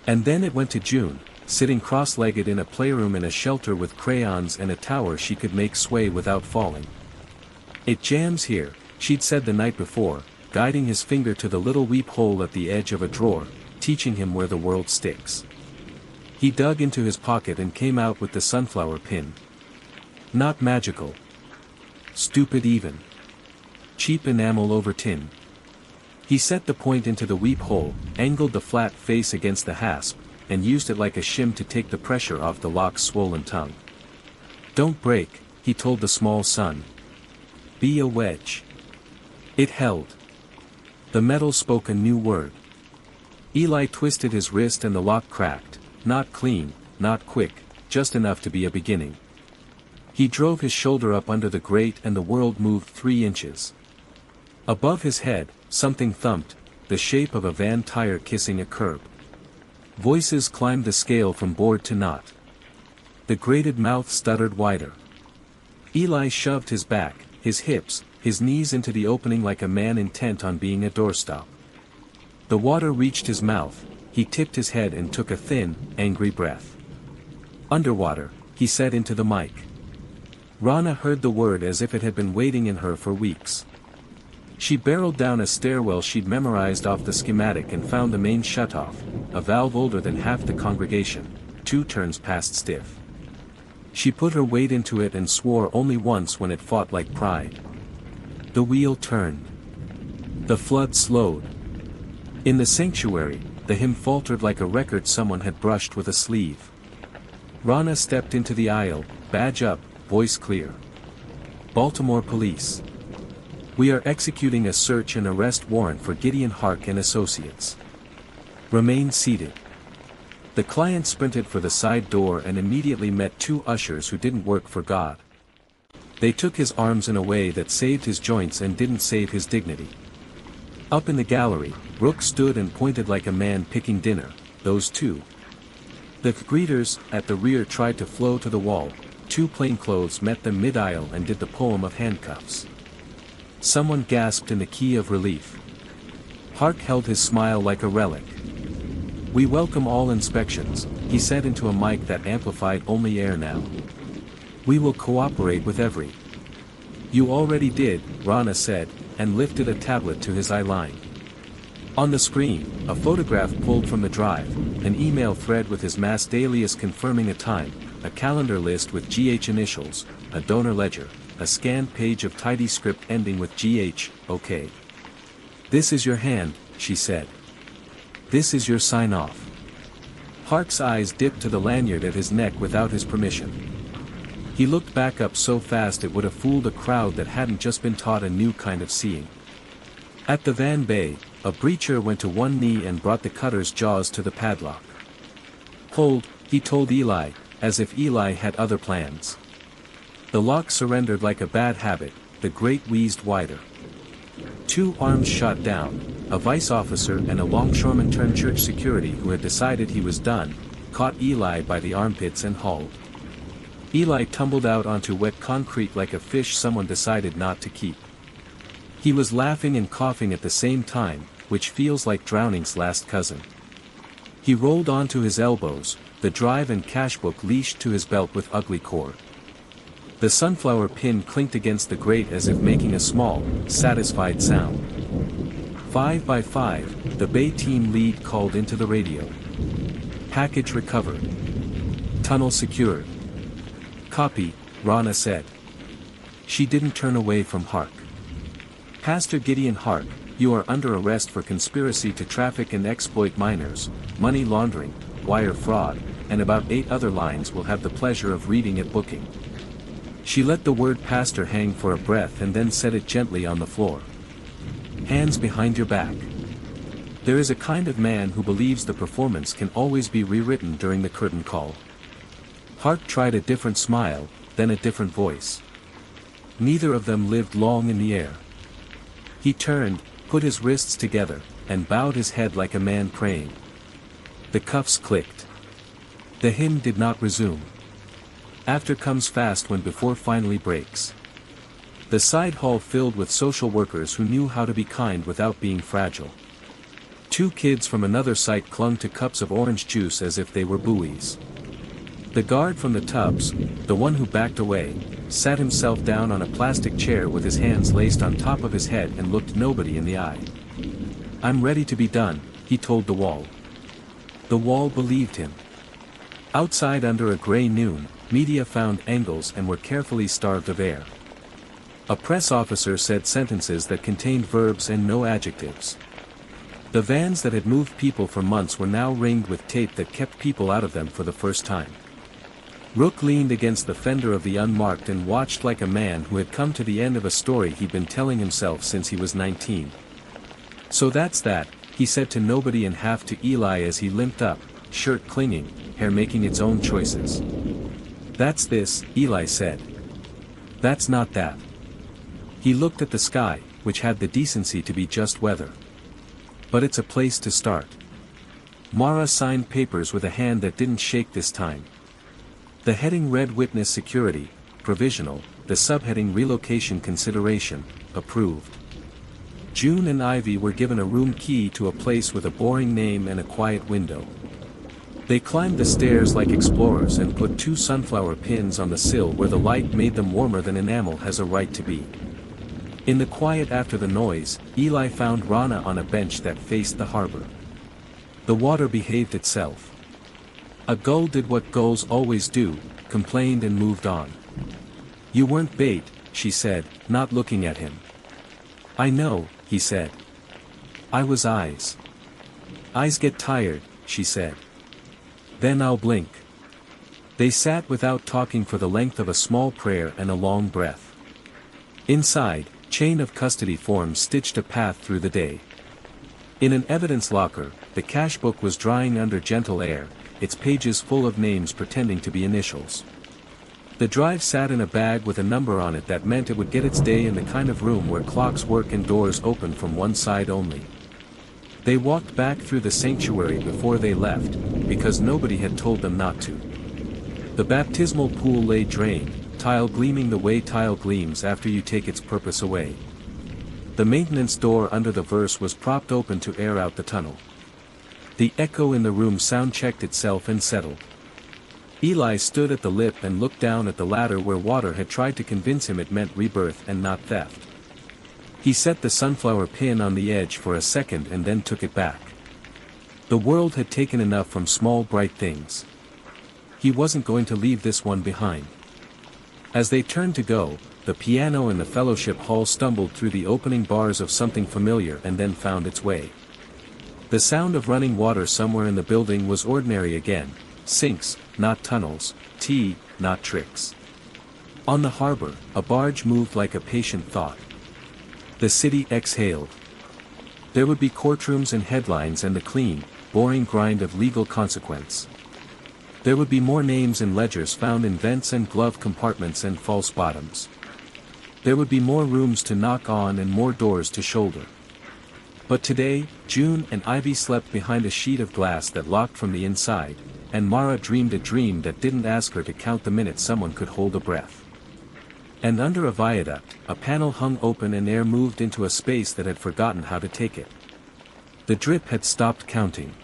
And then it went to June, sitting cross-legged in a playroom in a shelter with crayons and a tower she could make sway without falling. "It jams here," she'd said the night before, guiding his finger to the little weep hole at the edge of a drawer, teaching him where the world sticks. He dug into his pocket and came out with the sunflower pin. Not magical. Stupid even. Cheap enamel over tin. He set the point into the weep hole, angled the flat face against the hasp, and used it like a shim to take the pressure off the lock's swollen tongue. "Don't break," he told the small son. "Be a wedge." It held. The metal spoke a new word. Eli twisted his wrist and the lock cracked, not clean, not quick, just enough to be a beginning. He drove his shoulder up under the grate and the world moved 3 inches. Above his head, something thumped, the shape of a van tire kissing a curb. Voices climbed the scale from board to knot. The grated mouth stuttered wider. Eli shoved his back, his hips, his knees into the opening like a man intent on being a doorstop. The water reached his mouth, he tipped his head and took a thin, angry breath. "Underwater," he said into the mic. Rana heard the word as if it had been waiting in her for weeks. She barreled down a stairwell she'd memorized off the schematic and found the main shutoff, a valve older than half the congregation, 2 turns past stiff. She put her weight into it and swore only once when it fought like pride. The wheel turned. The flood slowed. In the sanctuary, the hymn faltered like a record someone had brushed with a sleeve. Rana stepped into the aisle, badge up, voice clear. Baltimore Police. We are executing a search and arrest warrant for Gideon Hark and Associates. Remain seated. The client sprinted for the side door and immediately met 2 ushers who didn't work for God. They took his arms in a way that saved his joints and didn't save his dignity. Up in the gallery, Rook stood and pointed like a man picking dinner, those 2. The greeters, at the rear tried to flow to the wall, 2 plainclothes met them mid-aisle and did the poem of handcuffs. Someone gasped in the key of relief. Hark held his smile like a relic. We welcome all inspections, he said into a mic that amplified only air now. We will cooperate with every. You already did, Rana said, and lifted a tablet to his eye line. On the screen, a photograph pulled from the drive, an email thread with his masked alias confirming a time, a calendar list with GH initials, a donor ledger, a scanned page of tidy script ending with GH, okay. This is your hand, she said. This is your sign-off. Hark's eyes dipped to the lanyard at his neck without his permission. He looked back up so fast it would have fooled a crowd that hadn't just been taught a new kind of seeing. At the van bay, a breacher went to one knee and brought the cutter's jaws to the padlock. Hold, he told Eli, as if Eli had other plans. The lock surrendered like a bad habit, the grate wheezed wider. 2 arms shot down, a vice officer and a longshoreman turned church security who had decided he was done, caught Eli by the armpits and hauled. Eli tumbled out onto wet concrete like a fish someone decided not to keep. He was laughing and coughing at the same time, which feels like drowning's last cousin. He rolled onto his elbows, the drive and cash book leashed to his belt with ugly cord. The sunflower pin clinked against the grate as if making a small, satisfied sound. 5 by 5, the Bay team lead called into the radio. Package recovered. Tunnel secured. Copy, Rana said. She didn't turn away from Hark. Pastor Gideon Hark, you are under arrest for conspiracy to traffic and exploit minors, money laundering, wire fraud, and about 8 other lines we'll have the pleasure of reading at booking. She let the word pastor hang for a breath and then set it gently on the floor. Hands behind your back. There is a kind of man who believes the performance can always be rewritten during the curtain call. Hark tried a different smile, then a different voice. Neither of them lived long in the air. He turned, put his wrists together, and bowed his head like a man praying. The cuffs clicked. The hymn did not resume. After comes fast when before finally breaks. The side hall filled with social workers who knew how to be kind without being fragile. 2 kids from another site clung to cups of orange juice as if they were buoys. The guard from the tubs, the one who backed away, sat himself down on a plastic chair with his hands laced on top of his head and looked nobody in the eye. I'm ready to be done, he told the wall. The wall believed him. Outside under a gray noon, media found angles and were carefully starved of air. A press officer said sentences that contained verbs and no adjectives. The vans that had moved people for months were now ringed with tape that kept people out of them for the first time. Rook leaned against the fender of the unmarked and watched like a man who had come to the end of a story he'd been telling himself since he was 19. So that's that, he said to nobody and half to Eli as he limped up, shirt clinging, hair making its own choices. That's this, Eli said. That's not that. He looked at the sky, which had the decency to be just weather. But it's a place to start. Mara signed papers with a hand that didn't shake this time. The heading read Witness Security, Provisional, the subheading Relocation Consideration, Approved. June and Ivy were given a room key to a place with a boring name and a quiet window. They climbed the stairs like explorers and put 2 sunflower pins on the sill where the light made them warmer than enamel has a right to be. In the quiet after the noise, Eli found Rana on a bench that faced the harbor. The water behaved itself. A gull did what gulls always do, complained and moved on. "You weren't bait," she said, not looking at him. "I know," he said. "I was eyes." "Eyes get tired," she said. "Then I'll blink." They sat without talking for the length of a small prayer and a long breath. Inside, chain of custody forms stitched a path through the day. In an evidence locker, the cash book was drying under gentle air, its pages full of names pretending to be initials. The drive sat in a bag with a number on it that meant it would get its day in the kind of room where clocks work and doors open from one side only. They walked back through the sanctuary before they left, because nobody had told them not to. The baptismal pool lay drained, tile gleaming the way tile gleams after you take its purpose away. The maintenance door under the verse was propped open to air out the tunnel. The echo in the room sound-checked itself and settled. Eli stood at the lip and looked down at the ladder where water had tried to convince him it meant rebirth and not theft. He set the sunflower pin on the edge for a second and then took it back. The world had taken enough from small bright things. He wasn't going to leave this one behind. As they turned to go, the piano in the fellowship hall stumbled through the opening bars of something familiar and then found its way. The sound of running water somewhere in the building was ordinary again, sinks, not tunnels, tea, not tricks. On the harbor, a barge moved like a patient thought. The city exhaled. There would be courtrooms and headlines and the clean, boring grind of legal consequence. There would be more names and ledgers found in vents and glove compartments and false bottoms. There would be more rooms to knock on and more doors to shoulder. But today, June and Ivy slept behind a sheet of glass that locked from the inside, and Mara dreamed a dream that didn't ask her to count the minutes someone could hold a breath. And under a viaduct, a panel hung open and air moved into a space that had forgotten how to take it. The drip had stopped counting.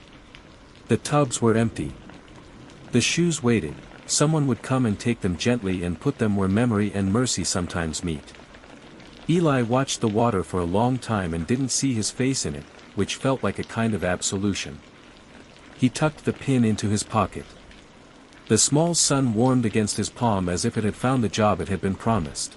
The tubs were empty. The shoes waited, someone would come and take them gently and put them where memory and mercy sometimes meet. Eli watched the water for a long time and didn't see his face in it, which felt like a kind of absolution. He tucked the pin into his pocket. The small sun warmed against his palm as if it had found the job it had been promised.